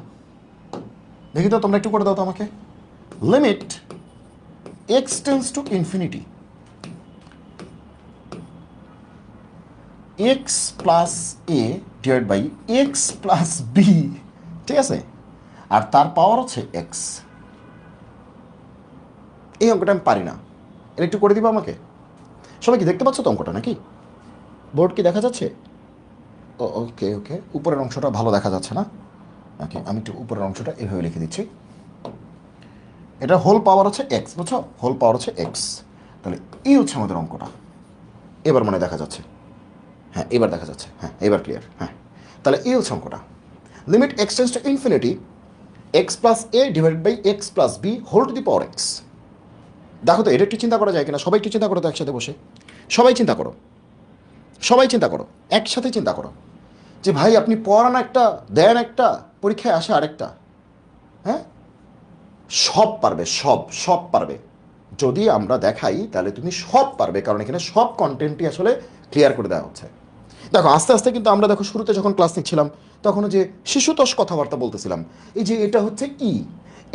A: দেখি তো তোমরা একটু করে দাও তো আমাকে। Limit x tends to infinity x plus a divide by x plus b, ঠিক আছে, আর তার পাওয়ার হচ্ছে এক্স। এই অঙ্কটা আমি পারি না, এটা একটু করে দিবা আমাকে। সবাই কি দেখতে পাচ্ছ তো অঙ্কটা নাকি? বোর্ড কি দেখা যাচ্ছে? ও ওকে ওকে, উপরের অংশটা ভালো দেখা যাচ্ছে না। ওকে, আমি একটু উপরের অংশটা এভাবে লিখে দিচ্ছি। এটা হোল পাওয়ার হচ্ছে এক্স, বুঝছো, হোল পাওয়ার হচ্ছে এক্স। তাহলে এই হচ্ছে আমাদের অঙ্কটা। এবার মনে দেখা যাচ্ছে, হ্যাঁ এবার দেখা যাচ্ছে, হ্যাঁ এবার ক্লিয়ার, হ্যাঁ। তাহলে এই হচ্ছে অঙ্কটা। Limit x tends to infinity x plus a divide by x plus b whole to the power x. দেখো তো এটা একটু চিন্তা করা যায় কিনা, সবাই একটু চিন্তা করো তো একসাথে বসে। সবাই চিন্তা করো, সবাই চিন্তা করো, একসাথে চিন্তা করো যে ভাই আপনি পড়ান একটা, দেন একটা, পরীক্ষায় আসে আরেকটা। হ্যাঁ, সব পারবে, সব সব পারবে। যদি আমরা দেখাই তাহলে তুমি সব পারবে, কারণ এখানে সব কন্টেন্টই আসলে ক্লিয়ার করে দেওয়া হচ্ছে। দেখো আস্তে আস্তে কিন্তু আমরা দেখো শুরুতে যখন ক্লাস নিচ্ছিলাম তখন যে শিশুতোষ কথাবার্তা বলতেছিলাম, এই যে এটা হচ্ছে ই,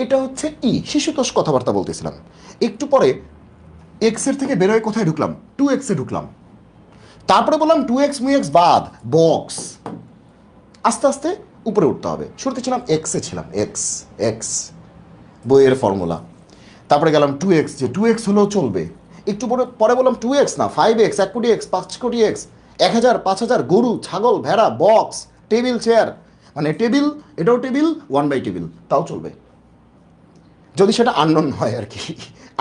A: এটা হচ্ছে ই, শিশুতোষ কথাবার্তা বলতেছিলাম। একটু পরে এক্সের থেকে বেরোয় কোথায় ঢুকলাম? 2x-এ ঢুকলাম। তারপরে বললাম 2x মু এক্স বাদ বক্স। আস্তে আস্তে উপরে উঠতে হবে। শুরুতে ছিলাম এক্সে, ছিলাম এক্স, এক্স বইয়ের ফর্মুলা। তারপরে গেলাম 2x, যে 2x হলেও চলবে। একটু পরে পরে বললাম 2x না 5x, 1 কোটি এক্স, 5 কোটি এক্স, 1000, 5000, গরু, ছাগল, ভেড়া, বক্স, টেবিল, চেয়ার, মানে টেবিল, এটাও টেবিল, 1/, টেবিল, তাও চলবে, যদি সেটা আননোন হয় আর কি।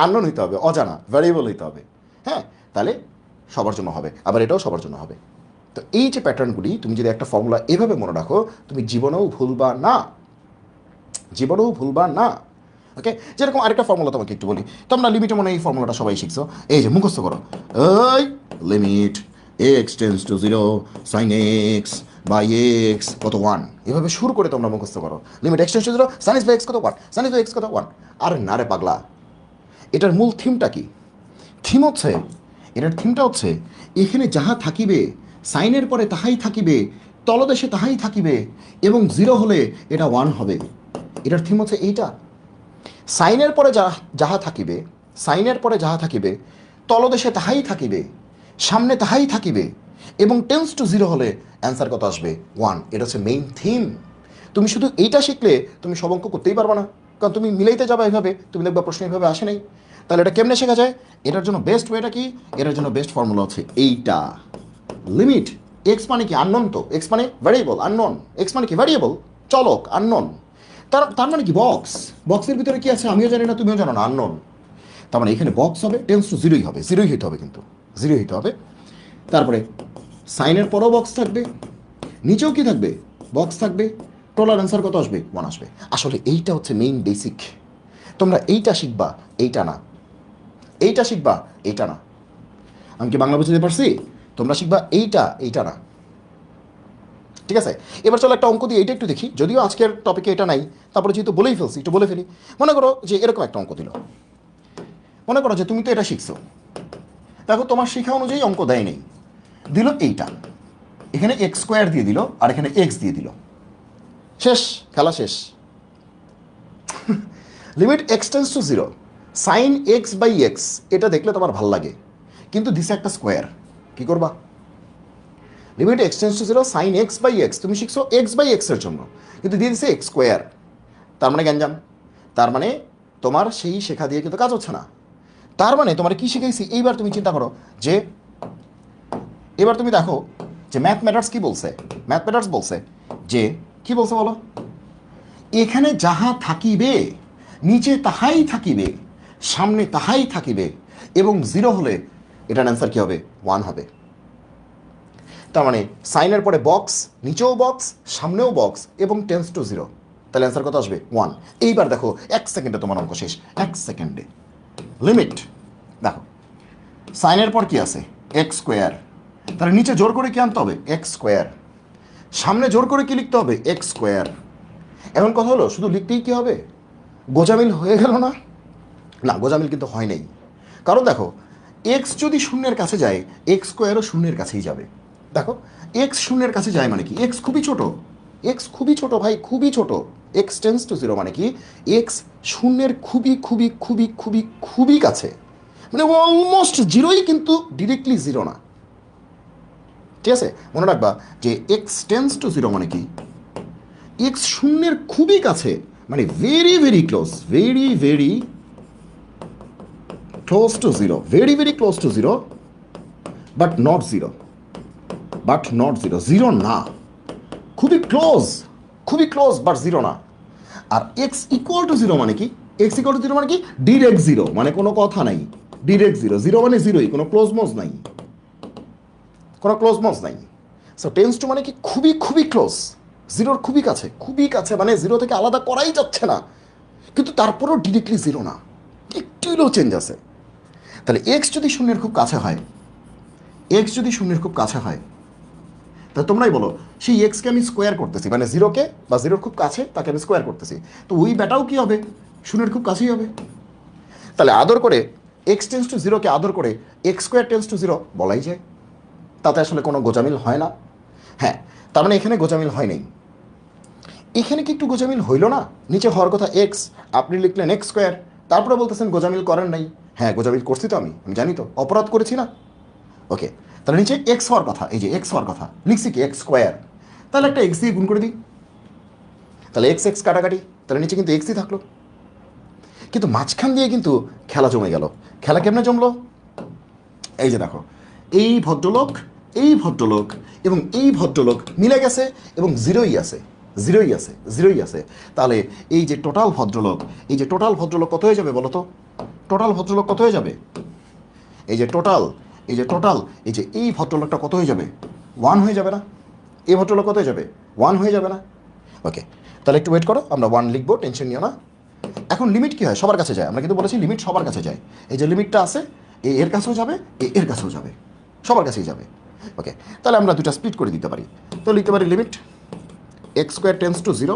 A: আননোন হইতে হবে, অজানা ভ্যারিয়েবল হইতে হবে। হ্যাঁ, তাহলে সবার জন্য হবে, আবার এটাও সবার জন্য হবে। তো এই যে প্যাটার্নগুলি তুমি যদি একটা ফর্মুলা এভাবে মনে রাখো, তুমি জীবনেও ভুলবা না, জীবনেও ভুলবা না। ওকে, যেরকম আরেকটা ফর্মুলা তোমাকে একটু বলি। তোমরা লিমিটে মনে এই ফর্মুলাটা সবাই শিখছো, এই যে মুখস্থ করো, এই limit x tends to zero sine x by x কত 1, এভাবে শুরু করে তোমরা মুখস্থ করো। Limit x tends to zero sine x by x কত 1, সাইন এক্স বাই এক্স কত 1। আরে না রে পাগলা, এটার মূল থিমটা কি? থিম হচ্ছে, এটার থিমটা হচ্ছে এখানে যাহা থাকিবে সাইনের পরে তাহাই থাকিবে, তলদেশে তাহাই থাকিবে, এবং জিরো হলে এটা 1 হবে। এটার থিম হচ্ছে এইটা। সাইনের পরে যাহা থাকিবে, সাইনের পরে যাহা থাকিবে, তলদেশে তাহাই থাকিবে, সামনে তাহাই থাকিবে, এবং টেন্স টু জিরো হলে অ্যান্সার কত আসবে? 1। এটা হচ্ছে মেইন থিম। তুমি শুধু এইটা শিখলে তুমি সব অঙ্ক করতেই পারবে না, কারণ তুমি মিলাইতে যাবে এইভাবে, তুমি দেখবা প্রশ্ন এইভাবে আসে নাই। তাহলে এটা কেমনে শেখা যায়? এটার জন্য বেস্ট ওয়েটা কি? এটার জন্য বেস্ট ফর্মুলা হচ্ছে এইটা। লিমিট এক্স মানে কি? আননোন। তো এক্স মানে ভ্যারিয়েবল, আননোন। এক্স মানে কি? ভ্যারিয়েবল, চলক, আননোন। তার মানে কি? বক্স। বক্সের ভিতরে কি আছে আমিও জানি না, তুমিও জানো না, আননোন। তার মানে এখানে বক্স হবে, টেন্স টু জিরোই হবে, জিরোই হইতে হবে, কিন্তু জিরোই হইতে হবে। তারপরে সাইনের পরও বক্স থাকবে, নিচেও কি থাকবে? বক্স থাকবে। টোটাল অ্যান্সার কত আসবে? 1 আসবে। আসলে এইটা হচ্ছে মেইন বেসিক। তোমরা এইটা শিখবা, এইটা না। এইটা শিখবা, এইটা না। আমি কি বাংলা বুঝতে পারছি? তোমরা শিখবা এইটা, এইটা না। ঠিক আছে, এবার চলো একটা অঙ্ক দিয়ে এইটা একটু দেখি, যদিও আজকের টপিকে এটা নাই, তারপরে যেহেতু বলেই ফেলছি একটু বলে ফেলি। মনে করো যে এরকম একটা অঙ্ক দিল। মনে করো যে তুমি তো এটা শিখছো, দেখো তোমার শিখা অনুযায়ী অঙ্ক দেয় নেই, দিল এইটা, এখানে এক্স স্কোয়ার দিয়ে দিল আর এখানে এক্স দিয়ে দিল, শেষ, খেলা শেষ। Limit x tends to zero sine x by x, এটা দেখলে তোমার ভাল লাগে, কিন্তু দিছে একটা স্কোয়ার, কি করবা? Limit x tends to zero sine x by x, তুমি শিখছো এক্স বাই এক্সের জন্য, কিন্তু দিয়ে দিছে এক্স স্কোয়ার। তার মানে গ্যাঞ্জাম, তার মানে তোমার সেই শেখা দিয়ে কিন্তু কাজ হচ্ছে না। তার মানে তোমার কি শিখাইছি? এইবার তুমি চিন্তা করো যে, এবার তুমি দেখো যে ম্যাথমেটার্স কি বলছে। ম্যাথমেটার্স বলছে যে, কি বলছে বলো? এখানে যাহা থাকিবে নিচে তাহাই থাকিবে, সামনে তাহাই থাকিবে, এবং জিরো হলে এটার অ্যান্সার কি হবে? 1 হবে। তার মানে সাইনের পরে বক্স, নিচেও বক্স, সামনেও বক্স, এবং টেন্স টু জিরো, তাহলে অ্যান্সার কত আসবে? 1। এইবার দেখো 1 সেকেন্ডে তোমার অঙ্ক শেষ, 1 সেকেন্ডে। লিমিট দেখো, সাইনের পর কি আছে? এক্স স্কোয়ার, তাহলে নিচে জোর করে কি আনতে হবে? X square. সামনে জোর করে কি লিখতে হবে? X square. এখন কথা হলো শুধু লিখতেই কি হবে? গোজামিল হয়ে গেল না? না, গোজামিল কিন্তু হয় নাই। কারণ দেখো, এক্স যদি শূন্যের কাছে যায়, এক্স স্কোয়ারও শূন্যের কাছেই যাবে। দেখো, এক্স শূন্যের কাছে যায় মানে কি? এক্স খুবই ছোট, এক্স খুবই ছোট ভাই, খুবই ছোট। এক্স টেন্স টু জিরো মানে কি? এক্স শূন্যের খুবই খুবই খুবই খুবই খুবই কাছে, মানে অলমোস্ট জিরোই, কিন্তু ডিরেক্টলি জিরো না। ঠিক আছে, মনে রাখবা যে এক্স টেন্স টু জিরো মানে কি? এক্স শূন্যের খুবই কাছে, মানে very very close, very very close two zero, very very close two zero, but not zero, but not zero, zero না, খুবই ক্লোজ, খুবই ক্লোজ, বাট জিরো না। আর এক্স ইকুয়াল টু জিরো মানে কি? এক্স ইকুয়াল টু জিরো মানে কি? Direct zero, মানে কোনো কথা নাই, ডিরেক্ট জিরো, জিরো মানে জিরোই, কোনো ক্লোজ মোজ নাই, কোনো ক্লোজ মোজ নাই। সো টেন্স টু মানে কি? খুবই খুবই ক্লোজ, জিরোর খুবই কাছে, খুবই কাছে, মানে জিরো থেকে আলাদা করাই যাচ্ছে না, কিন্তু তারপরেও ডিরেক্টলি জিরো না, একটু হলেও চেঞ্জ আছে। তাহলে এক্স যদি শূন্যের খুব কাছে হয়, এক্স যদি শূন্যের খুব কাছে হয়, তাহলে তোমরাই বলো, সেই এক্সকে আমি স্কোয়ার করতেছি, মানে জিরোকে বা জিরোর খুব কাছে তাকে আমি স্কোয়ার করতেছি, তো ওই ব্যাটাও কী হবে? শূন্যের খুব কাছেই হবে। তাহলে আদর করে এক্স টেন্স টু জিরোকে আদর করে x square tends to zero বলাই যায়, তাতে আসলে কোনো গোজামিল হয় না। হ্যাঁ, তার মানে এখানে গোজামিল হয় নাই। এখানে কি একটু গোজামিল হইল না? নিচে হওয়ার কথা এক্স, আপনি লিখলেন এক্স স্কোয়ার, তারপরে বলতেছেন গোজামিল করেন নাই। হ্যাঁ, গোজামিল করছি তো, আমি জানি তো, অপরাধ করেছি না? ওকে, তাহলে নিচে এক্স হওয়ার কথা, এই যে এক্স হওয়ার কথা, লিখছি কি? এক্স স্কোয়ার, তাহলে একটা এক্স দিয়ে গুণ করে দিই, তাহলে এক্স এক্স কাটাকাটি, তাহলে নিচে কিন্তু এক্সই থাকলো। কিন্তু মাঝখান দিয়ে কিন্তু খেলা জমে গেল। খেলা কেমনে জমলো? এই যে দেখো, এই ভদ্রলোক, এই ভদ্রলোক এবং এই ভদ্রলোক মিলে গেছে এবং জিরোই আছে, জিরোই আছে, জিরোই আছে। তাহলে এই যে টোটাল ভদ্রলোক, এই যে টোটাল ভদ্রলোক কত হয়ে যাবে বলো তো? টোটাল ভদ্রলোক কত হয়ে যাবে? এই যে টোটাল, এই যে টোটাল, এই যে এই ভদ্রলোকটা কত হয়ে যাবে? ওয়ান হয়ে যাবে না? এই ভদ্রলোক কত হয়ে যাবে? ওয়ান হয়ে যাবে না? ওকে, তাহলে একটু ওয়েট করো, আমরা ওয়ান লিখবো, টেনশন নিও না। এখন লিমিট কী হয়? সবার কাছে যায়, আমরা কিন্তু বলেছি লিমিট সবার কাছে যায়। এই যে লিমিটটা আছে, এর কাছেও যাবে, এর কাছেও যাবে, সবার কাছেই যাবে। ওকে, তাহলে আমরা দুটা স্প্লিট করে দিতে পারি। তো লিখতে পারি limit x square tends to zero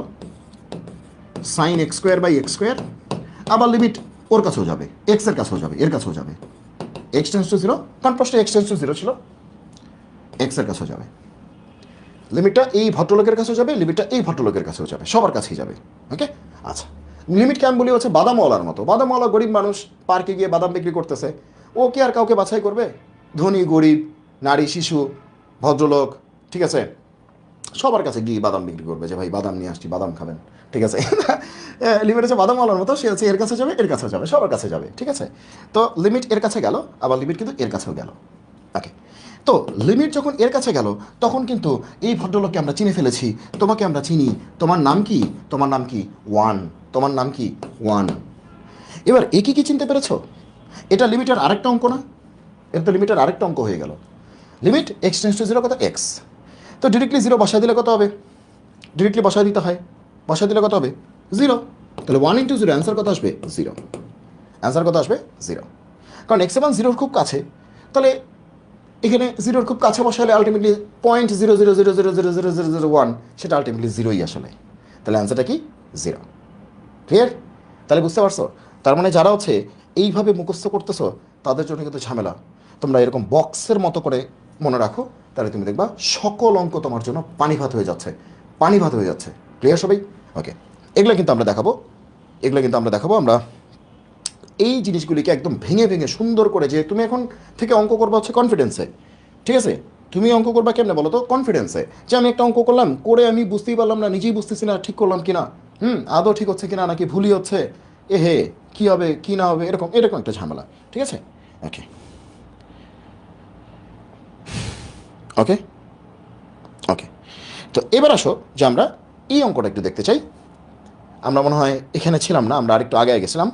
A: sine x square by x square, আবার লিমিট ওর কাছেও যাবে, এক্সের কাছেও যাবে, এর কাছেও যাবে, এক্স টেন্স টু জিরো, কারণ প্রশ্নে এক্স টেন্স টু জিরো ছিল, এক্সের কাছেও যাবে। লিমিটটা এই ভদ্রলোকের কাছেও যাবে, লিমিটটা এই ভদ্রলোকের কাছেও যাবে, সবার কাছেই যাবে। ওকে, আচ্ছা, লিমিটকে আমি বলি হচ্ছে বাদামওয়ালার মতো। বাদামওয়ালা গরিব মানুষ, পার্কে গিয়ে বাদাম বিক্রি করতেছে, ও কি আর কাউকে বাছাই করবে? ধনী গরিব, নারী শিশু, ভদ্রলোক, ঠিক আছে, সবার কাছে গিয়ে বাদাম বিক্রি করবে, যে ভাই বাদাম নিয়ে আসছি, বাদাম খাবেন, ঠিক আছে। লিমিট হচ্ছে বাদামওয়ালার মতো, সে হচ্ছে এর কাছে যাবে, এর কাছেও যাবে, সবার কাছে যাবে, ঠিক আছে। তো লিমিট এর কাছে গেল, আবার লিমিট কিন্তু এর কাছেও গেল। ওকে, তো লিমিট যখন এর কাছে গেল, তখন কিন্তু এই ভদ্রলোককে আমরা চিনে ফেলেছি, তোমাকে আমরা চিনি, তোমার নাম কি? তোমার নাম কি? ওয়ান, তোমার নাম কি? ওয়ান। এবার একে কি চিনতে পেরেছো? এটা লিমিটের আরেকটা অঙ্ক না? এটা তো লিমিটের আরেকটা অঙ্ক হয়ে গেল। Limit x tends to zero কত? এক্স, তো ডিরেক্টলি জিরো বসায় দিলে কত হবে? ডিরেক্টলি বসায় দিতে হয়, বসায় দিলে কত হবে? জিরো। তাহলে ওয়ান ইন্টু জিরো, অ্যান্সার কত আসবে? জিরো। অ্যান্সার কত আসবে? জিরো। কারণ এক্স এবং জিরোর খুব কাছে, তাহলে এখানে জিরোর খুব কাছে বসালে ultimately point zero zero zero zero zero zero zero zero one, সেটা আলটিমেটলি জিরোই আসলে। তাহলে অ্যান্সারটা কি? জিরো। ক্লিয়ার? তাহলে বুঝতে পারছো? তার মানে যারা হচ্ছে এইভাবে মুখস্থ করতেছো, তাদের জন্য কিন্তু ঝামেলা। তোমরা এরকম বক্সের মতো করে মনে রাখো, তাহলে তুমি দেখবা সকল অঙ্ক তোমার জন্য পানি ভাত হয়ে যাচ্ছে, পানি ভাত হয়ে যাচ্ছে। ক্লিয়ার সবাই? ওকে, এগুলো কিন্তু আমরা দেখাবো, এগুলো কিন্তু আমরা দেখাবো। আমরা এই জিনিসগুলিকে একদম ভেঙে ভেঙে সুন্দর করে, যে তুমি এখন থেকে অঙ্ক করবা হচ্ছে কনফিডেন্সে, ঠিক আছে? তুমি অঙ্ক করবা কেমনে বলো তো? কনফিডেন্সে, যে আমি একটা অঙ্ক করলাম, করে আমি বুঝতেই পারলাম না, নিজেই বুঝতেছি না ঠিক করলাম কিনা, আদৌ ঠিক হচ্ছে কিনা, নাকি ভুলই হচ্ছে, এ হে কী হবে কী না হবে, এরকম এরকম একটা ঝামেলা, ঠিক আছে? ওকে ওকে ওকে, তো এবার আসো যে আমরা এই অঙ্কটা একটু দেখতে চাই। আমরা মনে হয় এখানে ছিলাম না, আমরা আরেকটু আগে গেছিলাম,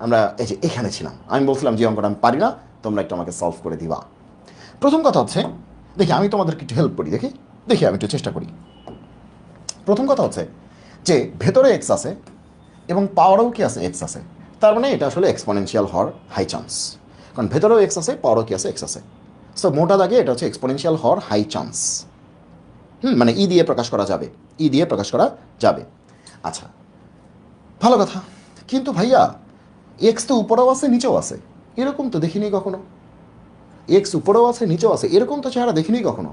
A: আমরা এই যে এখানে ছিলাম। আমি বলছিলাম যে অঙ্কটা আমি পারি না, তোমরা একটু আমাকে সলভ করে দিবা। প্রথম কথা হচ্ছে, দেখি আমি তোমাদেরকে একটু হেল্প করি, দেখি দেখি আমি একটু চেষ্টা করি। প্রথম কথা হচ্ছে যে ভেতরে এক্স আছে এবং পাওয়ারও কি আছে? এক্স আছে, তার মানে এটা আসলে এক্সপোনেনশিয়াল হওয়ার হাই চান্স, কারণ ভেতরেও এক্স আছে, পাওয়ারও কি আছে? এক্স আছে। সো মোটা দাগে এটা হচ্ছে এক্সপোনেনশিয়াল হওয়ার হাই চান্স। মানে ই দিয়ে প্রকাশ করা যাবে, ই দিয়ে প্রকাশ করা যাবে। আচ্ছা, ভালো কথা, কিন্তু ভাইয়া এক্স তো উপরেও আছে নিচেও আছে, এরকম তো দেখিনি কখনো। এক্স উপরেও আছে নিচেও আছে, এরকম তো চেহারা দেখিনি কখনো।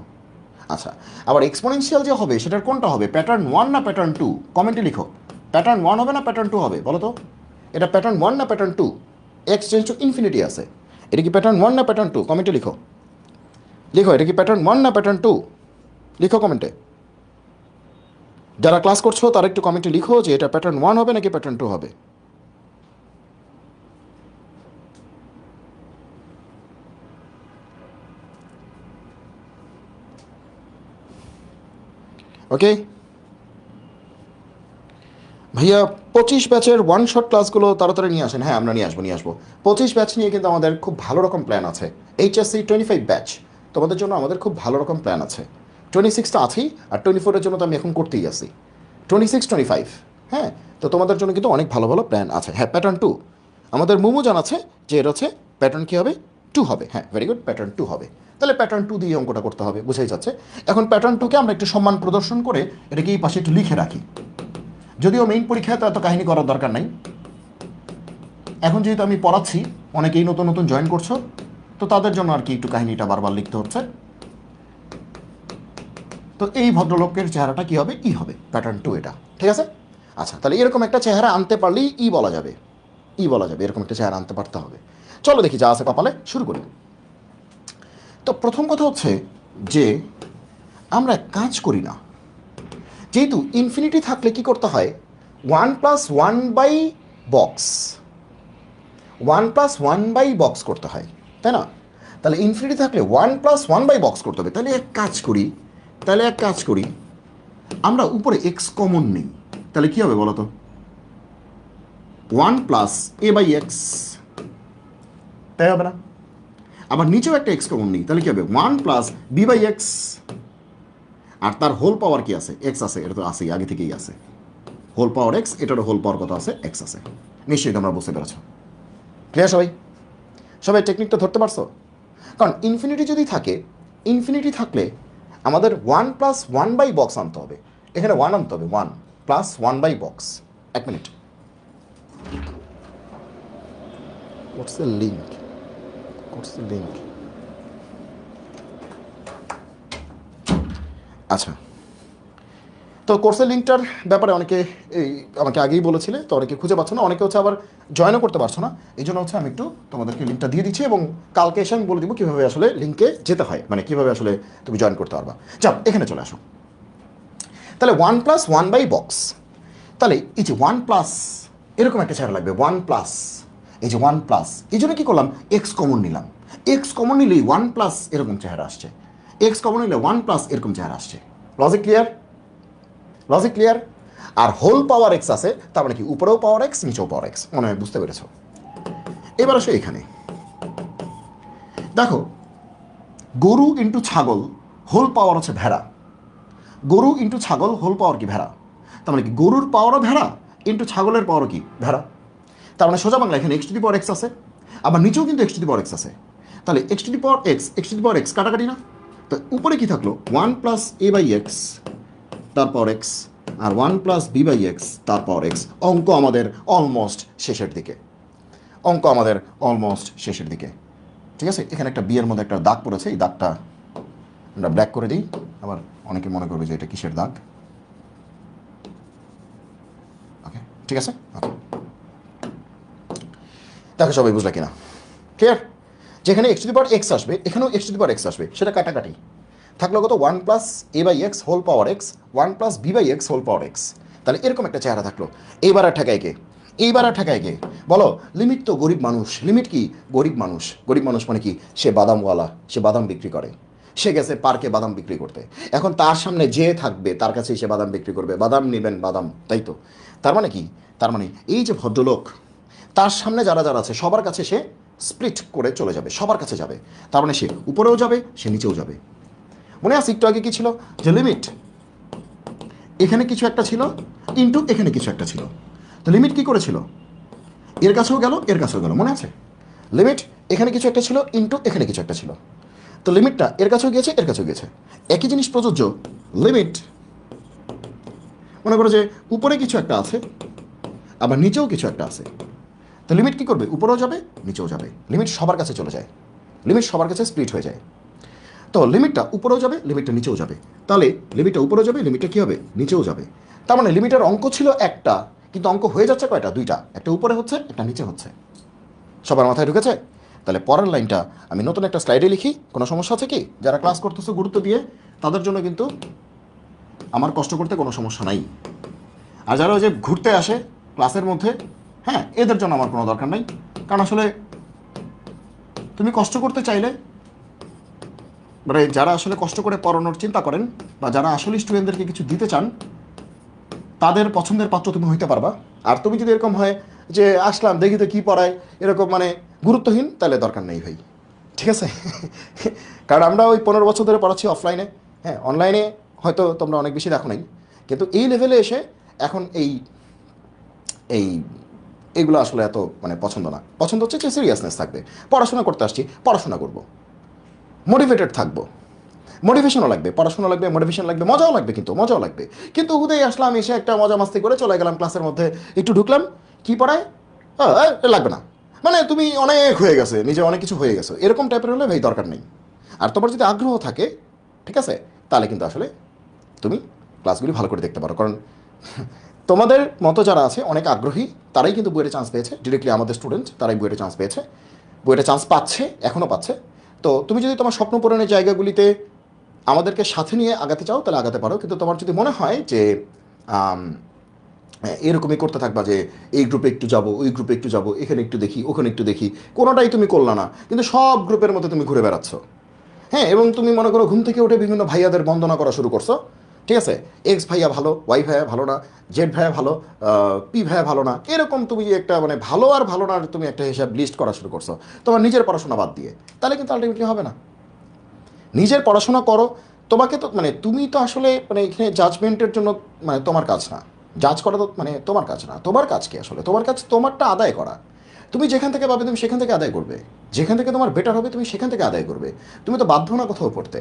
A: আচ্ছা, আবার এক্সপোনেনশিয়াল যে হবে সেটার কোনটা হবে, প্যাটার্ন 1 না প্যাটার্ন 2? কমেন্টে লিখো, প্যাটার্ন 1 হবে না প্যাটার্ন 2 হবে বলো তো? এটা প্যাটার্ন 1 না pattern 2? X tends to infinity আছে, এটা কি প্যাটার্ন 1 না প্যাটার্ন 2? কমেন্টে লিখো, লিখো এটা কি প্যাটার্ন 1 না প্যাটার্ন 2? লিখো কমেন্টে। যারা ক্লাস করছো তারা একটু কমেন্টে লিখো যে এটা প্যাটার্ন 1 হবে নাকি প্যাটার্ন 2 হবে। ওকে ভাইয়া, 25 ব্যাচের ওয়ান শট ক্লাসগুলো তাড়াতাড়ি নিয়ে আসেন। হ্যাঁ আমরা নিয়ে আসবো। 25 ব্যাচ নিয়ে কিন্তু আমাদের খুব ভালো রকম প্ল্যান আছে। এইচএসসি 25 ব্যাচ তোমাদের জন্য আমাদের খুব ভালো রকম প্ল্যান আছে। 26টা আছেই, আর 24-এর জন্য তো আমি এখন করতেই আছি। 26, 25, হ্যাঁ। তো তোমাদের জন্য কিন্তু অনেক ভালো ভালো প্ল্যান আছে। হ্যাঁ প্যাটার্ন 2 আমাদের মুমু জানাচ্ছে যে এটা হচ্ছে প্যাটার্ন কী হবে, 2 হবে। হ্যাঁ ভেরি গুড, প্যাটার্ন 2 হবে। তাহলে প্যাটার্ন 2 দিয়ে অঙ্কটা করতে হবে, বুঝাই যাচ্ছে। এখন প্যাটার্ন 2কে আমরা একটু সম্মান প্রদর্শন করে এটাকে এই পাশে একটু লিখে রাখি। যদিও মেইন পরীক্ষায় তো এত কাহিনী করার দরকার নাই। এখন যেহেতু আমি পড়াচ্ছি, অনেকেই নতুন নতুন জয়েন করছো, তো তাদের জন্য আর কি একটু কাহিনীটা বারবার লিখতে হচ্ছে। তো এই ভদ্রলোকের চেহারাটা কি হবে, ই হবে, প্যাটার্ন 2 এটা, ঠিক আছে। আচ্ছা, তাহলে এরকম একটা চেহারা আনতে পারলেই ই বলা যাবে, ই বলা যাবে, এরকম একটা চেহারা আনতে পারতে হবে। চলো দেখি যা আছে কপালে, শুরু করি। তো প্রথম কথা হচ্ছে যে আমরা কাজ করি না, যেহেতু ইনফিনিটি থাকলে কি করতে হয়, 1+1/বক্স, 1+1/বক্স করতে হয়, তাই না? তাহলে ইনফিনিটি থাকলে 1+1/বক্স করতে হবে। তাহলে এক কাজ করি, আমরা উপরে এক্স কমন নেই, তাহলে কি হবে বলো তো, 1+a/x, তাই হবে না? আবার নিচেও একটা এক্স কমন নেই, তাহলে কি হবে, 1+b/x, আর তার হোল পাওয়ার কি আছে, এক্স আছে, এটা তো আছেই, আগে থেকেই আছে, হোল পাওয়ার এক্স, এটারও হোল পাওয়ার কত আছে, এক্স আছে। নিশ্চয়ই তোমরা বুঝতে পেরেছ। ক্লিয়ার সবাই? সবাই টেকনিকটা ধরতে পারছো? কারণ ইনফিনিটি যদি থাকে, ইনফিনিটি থাকলে আমাদের 1+1/বক্স আনতে হবে, এখানে 1 আনতে হবে, 1+1/বক্স। এক মিনিট, হোয়াটস দ্য লিঙ্ক, আচ্ছা। তো কোর্সের লিঙ্কটার ব্যাপারে অনেকে এই আমাকে আগেই বলেছিলে, তো অনেকে খুঁজে পাচ্ছ না, অনেকে হচ্ছে আবার জয়েনও করতে পারছো না। এই জন্য হচ্ছে আমি একটু তোমাদেরকে লিঙ্কটা দিয়ে দিচ্ছি, এবং কালকে এসে আমি বলে দিব কীভাবে আসলে লিঙ্কে যেতে হয়, মানে কীভাবে আসলে তুমি জয়েন করতে পারবা। যাও এখানে চলে আসো। তাহলে 1+1/বক্স, তাহলে এই যে 1+, এরকম একটা চেহারা লাগবে, 1+, এই যে 1+, এই জন্য কী করলাম, এক্স কমন নিলাম। এক্স কমন নিলেই 1+ এরকম চেহারা আসছে, এক্স কমন নিলে 1+ এরকম চেহারা আসছে। Logic clear? Logic clear? আর হোল পাওয়ার এক্স আছে, তার মানে কি উপরেও পাওয়ার এক্স নিচেও পাওয়ার এক্স, মনে হয় বুঝতে পেরেছ। এবার আসো এখানে দেখো, গরু ইন্টু ছাগল হোল পাওয়ার হচ্ছে ভেড়া, গরু ইন্টু ছাগল হোল পাওয়ার কি ভেড়া, তার মানে কি গরুর পাওয়ারও ভেড়া ইন্টু ছাগলের পাওয়ারও কি ভেড়া। তার মানে সোজা বাংলা এখানে x⁻x আছে, আবার নিচেও কিন্তু x⁻x আছে, তাহলে x⁻x কাটাকাটি না, তো উপরে কি থাকলো, 1+a/x তার পাওয়ার এক্স, আর 1+b/x তার পাওয়ার এক্স। অঙ্ক আমাদের অলমোস্ট শেষের দিকে, ঠিক আছে। এখানে একটা বিয়ের মধ্যে একটা দাগ পড়েছে, এই দাগটা আমরা ব্ল্যাক করে দিই, আবার অনেকে মনে করবে যে এটা কিসের দাগ। ওকে ঠিক আছে, ওকে দেখো সবাই বুঝলা কিনা, ক্লিয়ার? যেখানে x⁻x আসবে এখানেও x⁻x আসবে, সেটা কাটাকাটি থাকলো কত, 1+a/x whole power x, 1+b/x whole power x. তাহলে এরকম একটা চেহারা থাকলো। এইবার আর ঠেকায় কে বলো? লিমিট তো গরিব মানুষ, লিমিট কি, গরিব মানুষ মানে কি, সে বাদামওয়ালা, সে বাদাম বিক্রি করে, সে গেছে পার্কে বাদাম বিক্রি করতে, এখন তার সামনে যে থাকবে তার কাছেই সে বাদাম বিক্রি করবে, বাদাম নেবেন বাদাম, তাই তো। তার মানে কি, তার মানে এই যে ভদ্রলোক, তার সামনে যারা আছে সবার কাছে সে স্প্লিট করে চলে যাবে, সবার কাছে যাবে, তার মানে সে উপরেও যাবে, সে নিচেও যাবে। মনে আছে একটু আগে কি ছিল, যে লিমিট এখানে কিছু একটা ছিল ইন্টু এখানে কিছু একটা ছিল, তো লিমিট কি করেছিল, এর কাছেও গেল এর কাছেও গেল, মনে আছে? লিমিট এখানে কিছু একটা ছিল ইন্টু এখানে কিছু একটা ছিল, তো লিমিটটা এর কাছেও গিয়েছে এর কাছেও গিয়েছে। একই জিনিস প্রযোজ্য, লিমিট মনে করো যে উপরে কিছু একটা আছে, আবার নিচেও কিছু একটা আছে। তো লিমিট কী করবে? উপরেও যাবে, নিচেও যাবে। লিমিট সবার কাছে চলে যায়, লিমিট সবার কাছে স্প্লিট হয়ে যায়। তো লিমিটটা উপরেও যাবে, লিমিটটা নিচেও যাবে। তাহলে লিমিটটা উপরেও যাবে, লিমিটটা কী হবে? নিচেও যাবে। তার মানে লিমিটের অঙ্ক ছিল একটা, কিন্তু অঙ্ক হয়ে যাচ্ছে কয়টা? দুইটা, একটা উপরে হচ্ছে, একটা নিচে হচ্ছে। সবার মাথায় ঢুকেছে? তাহলে পরের লাইনটা আমি নতুন একটা স্লাইডে লিখি। কোনো সমস্যা আছে কি? যারা ক্লাস করতেছে গুরুত্ব দিয়ে, তাদের জন্য কিন্তু আমার কষ্ট করতে কোনো সমস্যা নাই। আর যারা ওই যে ঘুরতে আসে ক্লাসের মধ্যে, হ্যাঁ, এদের জন্য আমার কোনো দরকার নাই। কারণ আসলে তুমি কষ্ট করতে চাইলে, মানে যারা আসলে কষ্ট করে পড়ানোর চিন্তা করেন বা যারা আসলে স্টুডেন্টদেরকে কিছু দিতে চান, তাদের পছন্দের পাত্র তুমি হইতে পারবা। আর তুমি যদি এরকম হয় যে আসলাম দেখি তো কী পড়ায়, এরকম মানে গুরুত্বহীন, তাহলে দরকার নেই ভাই, ঠিক আছে? কারণ আমরা ওই 15 বছর ধরে পড়াচ্ছি অফলাইনে, হ্যাঁ, অনলাইনে হয়তো তোমরা অনেক বেশি দেখো নাই, কিন্তু এই লেভেলে এসে এখন এই এই এইগুলো আসলে এত মানে পছন্দ না। পছন্দ হচ্ছে যে সিরিয়াসনেস থাকবে, পড়াশোনা করতে আসছি, পড়াশোনা করব, মোটিভেটেড থাকবো। মোটিভেশনও লাগবে, পড়াশোনা লাগবে, মোটিভেশন লাগবে, মজাও লাগবে, কিন্তু মজাও লাগবে। কিন্তু হুদেই আসলাম, এসে একটা মজা মাস্তি করে চলে গেলাম ক্লাসের মধ্যে, একটু ঢুকলাম, কি পড়ায়, লাগবে না, মানে তুমি অনেক হয়ে গেছে, নিজে অনেক কিছু হয়ে গেছো, এরকম টাইপের হলে ভাই দরকার নেই। আর তোমার যদি আগ্রহ থাকে, ঠিক আছে, তাহলে কিন্তু আসলে তুমি ক্লাসগুলি ভালো করে দেখতে পারো। কারণ তোমাদের মতো যারা আছে অনেক আগ্রহী, তারাই কিন্তু বুয়েটে চান্স পেয়েছে, ডিরেক্টলি আমাদের স্টুডেন্ট, তারাই বুয়েটে চান্স পেয়েছে, বুয়েটে চান্স পাচ্ছে, এখনও পাচ্ছে। তো তুমি যদি তোমার স্বপ্ন পূরণের জায়গাগুলিতে আমাদেরকে সাথে নিয়ে আগাতে চাও, তাহলে আগাতে পারো। কিন্তু তোমার যদি মনে হয় যে এরকমই করতে থাকবা, যে এই গ্রুপে একটু যাব, ওই গ্রুপে একটু যাব, এখানে একটু দেখি, ওখানে একটু দেখি, কোনোটাই তুমি করলা না, কিন্তু সব গ্রুপের মধ্যে তুমি ঘুরে বেড়াচ্ছ, হ্যাঁ, এবং তুমি মনে করো ঘুম থেকে উঠে বিভিন্ন ভাইয়াদের বন্দনা করা শুরু করছো, ঠিক আছে, এক্স ভাইয়া ভালো, ওয়াই ভাইয়া ভালো না, জেড ভাইয়া ভালো, পি ভাইয়া ভালো না, এরকম তুমি একটা মানে ভালো আর ভালো না তুমি একটা হিসাব লিস্ট করা শুরু করছো তোমার নিজের পড়াশোনা বাদ দিয়ে, তাহলে কিন্তু আলটিমেটলি হবে না। নিজের পড়াশোনা করো। তোমাকে তো মানে তুমি তো আসলে মানে এখানে জাজমেন্টের জন্য মানে তোমার কাজ না, জাজ করা তো মানে তোমার কাজ না। তোমার কাজ কি আসলে? তোমার কাজ তোমারটা আদায় করা। তুমি যেখান থেকে পাবে তুমি সেখান থেকে আদায় করবে, যেখান থেকে তোমার বেটার হবে তুমি সেখান থেকে আদায় করবে। তুমি তো বাধ্য না কোথাও পড়তে।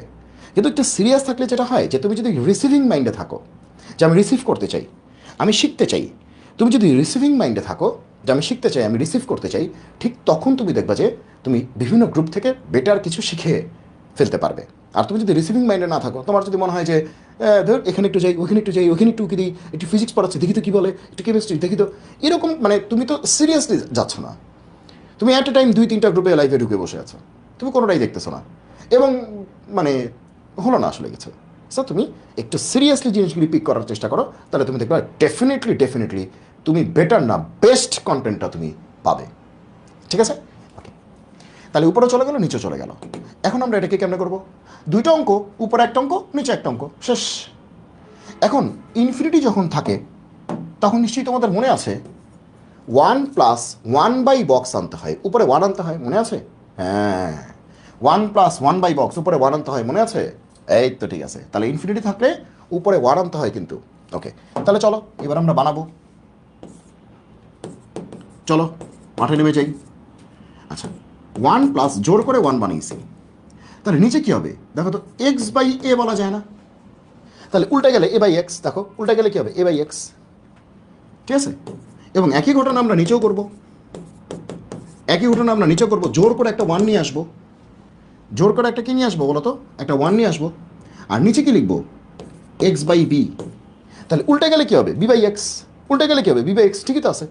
A: কিন্তু একটু সিরিয়াস থাকলে যেটা হয়, যে তুমি যদি রিসিভিং মাইন্ডে থাকো, যে আমি রিসিভ করতে চাই, আমি শিখতে চাই, তুমি যদি রিসিভিং মাইন্ডে থাকো যে আমি শিখতে চাই, আমি রিসিভ করতে চাই, ঠিক তখন তুমি দেখবা যে তুমি বিভিন্ন গ্রুপ থেকে বেটার কিছু শিখে ফেলতে পারবে। আর তুমি যদি রিসিভিং মাইন্ডে না থাকো, তোমার যদি মনে হয় যে ধর এখানে একটু যাই, ওখানে একটু যাই, ওখানে একটু উকি দিই, একটু ফিজিক্স পড়াচ্ছে দেখি তো কী বলে, একটু কেমিস্ট্রি দেখি তো, এরকম মানে তুমি তো সিরিয়াসলি যাচ্ছ না। তুমি অ্যাট এ টাইম 2-3টা গ্রুপে লাইভে ঢুকে বসে আছো, তুমি কোনোটাই দেখতেছো না, এবং মানে হলো না আসলে কিছু। সো তুমি একটু সিরিয়াসলি জিনিসগুলি পিক করার চেষ্টা করো, তাহলে তুমি দেখবে ডেফিনেটলি তুমি বেটার না বেস্ট কন্টেন্টটা তুমি পাবে, ঠিক আছে? ওকে, তাহলে উপরে চলে গেল, নিচে চলে গেল। এখন আমরা এটাকে কেমনে করবো? দুইটা অঙ্ক, উপরে একটা অঙ্ক, নিচে একটা অঙ্ক, শেষ। এখন ইনফিনিটি যখন থাকে, তখন নিশ্চয়ই তোমাদের মনে আছে 1+1/বক্স আনতে হয়, উপরে 1 আনতে হয়, মনে আছে? হ্যাঁ, 1+1/বক্স, উপরে 1 আনতে হয়, মনে আছে? এই তো ঠিক আছে। তাহলে ইনফিনিটি থাকলে উপরে 1 আনতে হয় কিন্তু। ওকে, তাহলে চলো এবার আমরা বানাবো। চলো মাঠে নেমে যাই। আচ্ছা, 1+ জোর করে 1 বানিয়েছি, তাহলে নিচে কী হবে? দেখো তো, x/a বলা যায় না, তাহলে উল্টে গেলে a/x, দেখো উল্টে গেলে কী হবে? a/x, ঠিক আছে? এবং একই ঘটনা আমরা নিচেও করব, একই ঘটনা আমরা নিচেও করবো। জোর করে একটা 1 নিয়ে আসবো, জোর করে একটা কী নিয়ে আসবো বলো তো? একটা 1 নিয়ে আসবো, আর নিচে কী লিখবো? x/b। তাহলে উল্টে গেলে কী হবে? b/x, উল্টে গেলে কী হবে? b/x, ঠিকই তো আছে।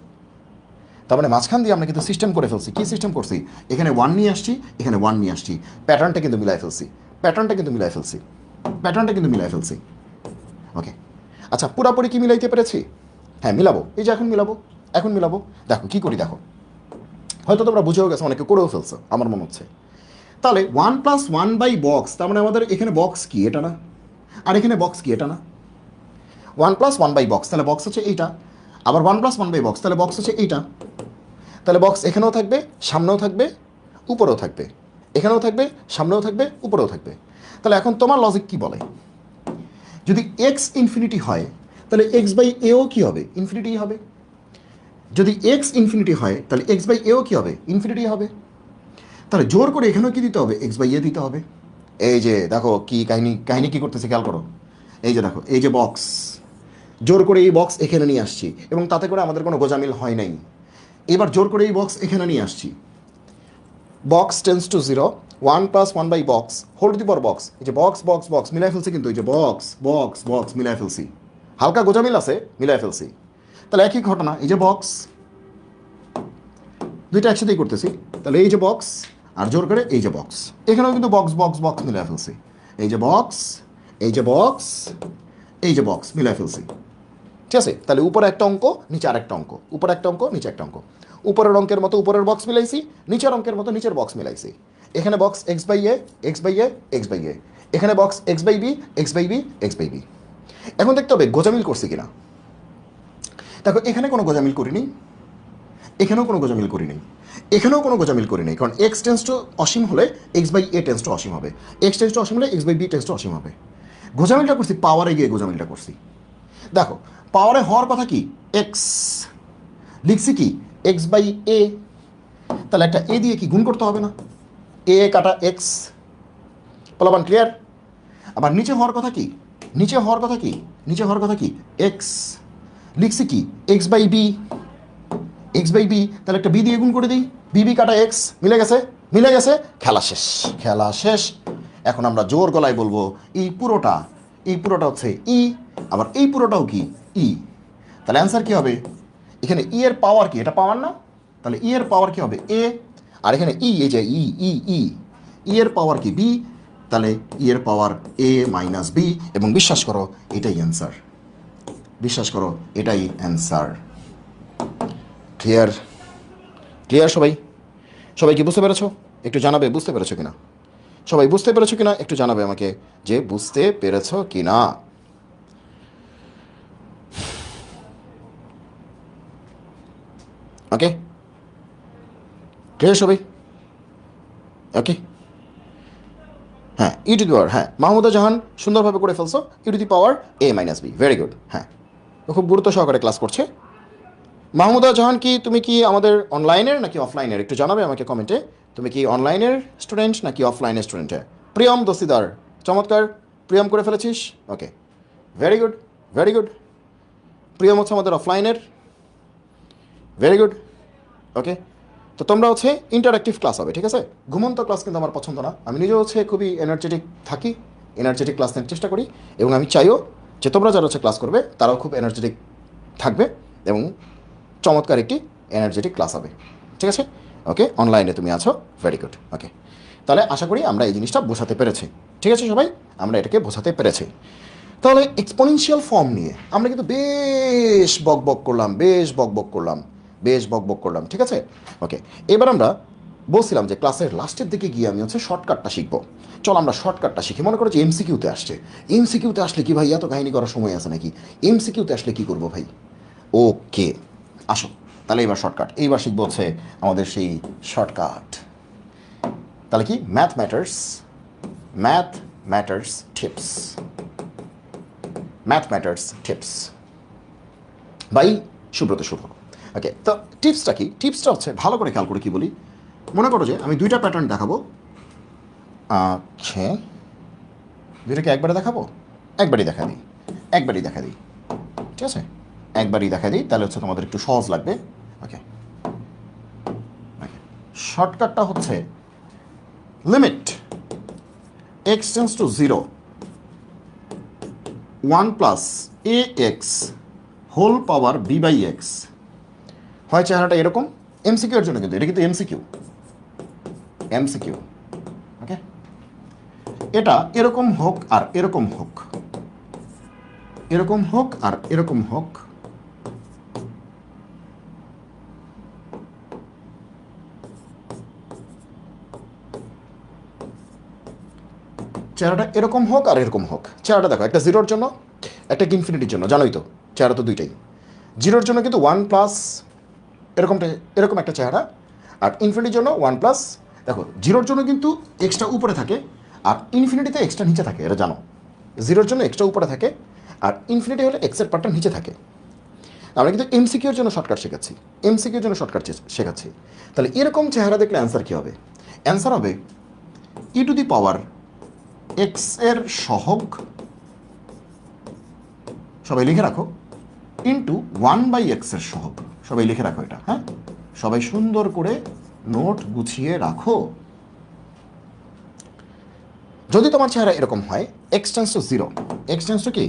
A: তার মানে মাঝখান দিয়ে আমরা কিন্তু সিস্টেম করে ফেলছি। কী সিস্টেম করছি? এখানে 1 নিয়ে আসছি, এখানে 1 নিয়ে আসছি, প্যাটার্নটা কিন্তু মিলাই ফেলছি, প্যাটার্নটা কিন্তু মিলাই ফেলছি, প্যাটার্নটা কিন্তু মিলাই ফেলছি। ওকে, আচ্ছা, পুরাপুরি কি মিলাইতে পেরেছি? হ্যাঁ, মিলাবো, এই যে এখন মিলাবো, এখন মিলাবো। দেখো কী করি, দেখো হয়তো তোমরা বুঝেও গেছো, অনেকে করেও ফেলছো আমার মনে হচ্ছে। তাহলে 1+1/বক্স, তার মানে আমাদের এখানে বক্স কি? এটা না। আর এখানে বক্স কি? এটা না। 1+1/বক্স, তাহলে বক্স হচ্ছে এইটা। আবার 1+1/বক্স, তাহলে বক্স হচ্ছে এইটা। তাহলে বক্স এখানেও থাকবে, সামনেও থাকবে, উপরেও থাকবে, এখানেও থাকবে, সামনেও থাকবে, উপরেও থাকবে। তাহলে এখন তোমার লজিক কি বলে? যদি এক্স ইনফিনিটি হয়, তাহলে x/aও কী হবে? ইনফিনিটি হবে। যদি এক্স ইনফিনিটি হয়, তাহলে x/aও কী হবে? ইনফিনিটি হবে। তাহলে জোর করে এখানেও কি দিতে হবে? x/a দিতে হবে। এই যে দেখো কি কাহিনী, কাহিনী কী করতেছে খেয়াল করো। এই যে দেখো, এই যে বক্স, জোর করে এই বক্স এখানে নিয়ে আসছি এবং তাতে করে আমাদের কোনো গোজামিল হয় নাই। এবার জোর করে এই বক্স এখানে নিয়ে আসছি, box tends to 0, 1 + 1 by box whole to the power box. এই যে বক্স বক্স বক্স মিলাই ফেলছি, কিন্তু এই যে বক্স বক্স বক্স মিলাই ফেলছি, হালকা গোজামিল আছে, মিলাই ফেলছি। তাহলে একই ঘটনা, এই যে বক্স, দুইটা একসাথেই করতেছি। তাহলে এই যে বক্স আর জোর করে এই যে বক্স, এখানেও কিন্তু বক্স বক্স বক্স মিলাই ফেলছি। এই যে বক্স, এই যে বক্স, এই যে বক্স মিলাই ফেলছি, ঠিক আছে। তাহলে উপরে একটা অঙ্ক, নিচে আর একটা অঙ্ক, উপরে একটা অঙ্ক, নিচে একটা অঙ্ক। উপরের অঙ্কের মতো উপরের বক্স মিলাইছি, নিচের অঙ্কের মতো নিচের বক্স মিলাইছি। এখানে box x by a, x by a, x by a, এখানে box x by b, x by b, x by b. এখন দেখতে হবে গোজামিল করছি কিনা। দেখো এখানে কোনো গোজামিল করিনি, এখানেও কোনো গোজামিল করিনি, এখানেও কোনো গোজামিল করি নেই, কারণ এক্স টেন্স টু অসীম হলে x by a tends to অসীম হবে, এক্স টেন্স টু অসীম হলে x by b tends to অসীম হবে। গোজামিলটা করছি পাওয়ারে গিয়ে, গোজামিলটা করছি। দেখো পাওয়ারে হওয়ার কথা কি, এক্স, লিখছি কি এক্স বাই এ, তাহলে একটা এ দিয়ে কি গুণ করতে হবে না, এ কাটা এক্স, বলবান ক্লিয়ার। আবার নিচে হওয়ার কথা কি, নিচে হওয়ার কথা কি, নিচে হওয়ার কথা কি এক্স, লিখছি কি x by b, x by b, তাহলে একটা বি দিয়ে গুণ করে দিই, বি কাটা এক্স, মিলে গেছে, মিলে গেছে, খেলা শেষ, খেলা শেষ। এখন আমরা জোর গলায় বলবো এই পুরোটা, এই পুরোটা হচ্ছে ই, আবার এই পুরোটাও কি ই। তাহলে অ্যান্সার কি হবে, এখানে ই এর পাওয়ার কি, এটা পাওয়ার না, তাহলে ই এর পাওয়ার কি হবে এ, আর এখানে ই, এই যে ই ই ই, ই এর পাওয়ার কি বি, তাহলে ই এর পাওয়ার এ মাইনাস বি। এবং বিশ্বাস করো এটাই অ্যান্সার, বিশ্বাস করো এটাই অ্যান্সার। ক্লিয়ার, ক্লিয়ার সবাই, সবাই কি বুঝতে পেরেছো? একটু জানাবে বুঝতে পেরেছো কিনা, সবাই বুঝতে পেরেছো কিনা একটু জানাবে আমাকে যে বুঝতে পেরেছো কিনা। ওকে, ক্লিয়ার সবাই? ওকে, হ্যাঁ ই টু দি পাওয়ার, হ্যাঁ মাহমুদা জাহান সুন্দরভাবে করে ফেলছো, e to the power a minus b, very good. হ্যাঁ খুব গুরুত্ব সহকারে ক্লাস করছে মাহমুদা জাহান। কি তুমি কি আমাদের অনলাইনের নাকি অফলাইনের একটু জানাবে আমাকে কমেন্টে, তুমি কি অনলাইনের স্টুডেন্ট নাকি অফলাইনের স্টুডেন্ট? প্রিয়ম দস্তিদার, চমৎকার, প্রিয়ম করে ফেলেছিস, okay very good, very good. Priyam হচ্ছে আমাদের অফলাইনের, ভেরি গুড, ওকে। তো তোমরা হচ্ছে ইন্টারঅ্যাক্টিভ ক্লাস হবে, ঠিক আছে। ঘুমন্ত ক্লাস কিন্তু আমার পছন্দ না, আমি নিজেও হচ্ছে খুবই এনার্জেটিক থাকি, এনার্জেটিক ক্লাস নেওয়ার চেষ্টা করি, এবং আমি চাইও যে তোমরা যারা হচ্ছে ক্লাস করবে তারাও খুব এনার্জেটিক থাকবে এবং চমৎকার একটি এনার্জেটিক ক্লাস হবে, ঠিক আছে। ওকে অনলাইনে তুমি আছো, ভেরি গুড, ওকে। তাহলে আশা করি আমরা এই জিনিসটা বোঝাতে পেরেছি, ঠিক আছে সবাই, আমরা এটাকে বোঝাতে পেরেছি। তাহলে এক্সপোনেনশিয়াল ফর্ম নিয়ে আমরা কিন্তু বেশ বক বক করলাম, বেশ বক বক করলাম, বেশ বক বক করলাম, ঠিক আছে। ওকে, এবার আমরা বলছিলাম যে ক্লাসের লাস্টের দিকে গিয়ে আমি হচ্ছে শর্টকাটটা শিখবো। চল আমরা শর্টকাটটা শিখি। মনে করো যে এমসিকিউতে আসছে, এমসিকিউতে আসলে কি ভাই এত কাহিনী করার সময় আছে নাকি, এমসিকিউতে আসলে কি করবো ভাই। ওকে আসো তাহলে এবার শর্টকাট, এইবার শিখবো হচ্ছে আমাদের সেই শর্টকাট। তাহলে কি math matters, math matters tips, math matters tips by Subrata Shubho. Okay, তো টিপসটা কি, টিপসটা হচ্ছে ভালো করে খেয়াল করে কি বলি। মনে করো যে আমি দুইটা প্যাটার্ন দেখাবো, আচ্ছা দুইটাকে একবারে দেখাবো, একবারই দেখা দিই, একবারই দেখা দিই, ঠিক আছে, একবারই দেখা দিই, তাহলে হচ্ছে তোমাদের একটু সহজ লাগবে। ওকে, শর্টকাটটা হচ্ছে limit x tends to 0, 1 + ax whole power b by x. হয় চেহারাটা এরকম, এমসিকিউ এর জন্য কিন্তু এটা কিন্তু এমসিকিউ, এমসিকিউ, ওকে। এটা এরকম হোক আর এরকম হোক, এরকম হোক আর এরকম হোক, চেহারাটা এরকম হোক আর এরকম হোক। চেহারাটা দেখো, একটা জিরোর জন্য একটা ইনফিনিটির জন্য, জানোই তো চেহারা তো দুইটাই। জিরোর জন্য কিন্তু 1 এরকমটা, এরকম একটা চেহারা, আর ইনফিনিটির জন্য 1 দেখো জিরোর জন্য কিন্তু এক্সট্রা উপরে থাকে আর ইনফিনিটিতে এক্সট্রা নিচে থাকে, এটা জানো। জিরোর জন্য এক্সট্রা উপরে থাকে আর ইনফিনিটি হলে এক্সের পার্টটা নিচে থাকে। আমরা কিন্তু এমসিকিউর জন্য শর্টকাট শেখাচ্ছি, এমসিকিউর জন্য শর্টকাট শেখাচ্ছি। তাহলে এরকম চেহারা দেখলে অ্যান্সার কী হবে, অ্যান্সার হবে ই টু দি পাওয়ার এক্স এর সহগ, সবাই লিখে রাখো, ইন্টু 1/x এর সহগ। সবাই লিখে রাখো এটা, হ্যাঁ, সবাই সুন্দর করে নোট গুছিয়ে রাখো। যদি তোমার চেহারা এরকম হয় x tense to 0, x tends to কি,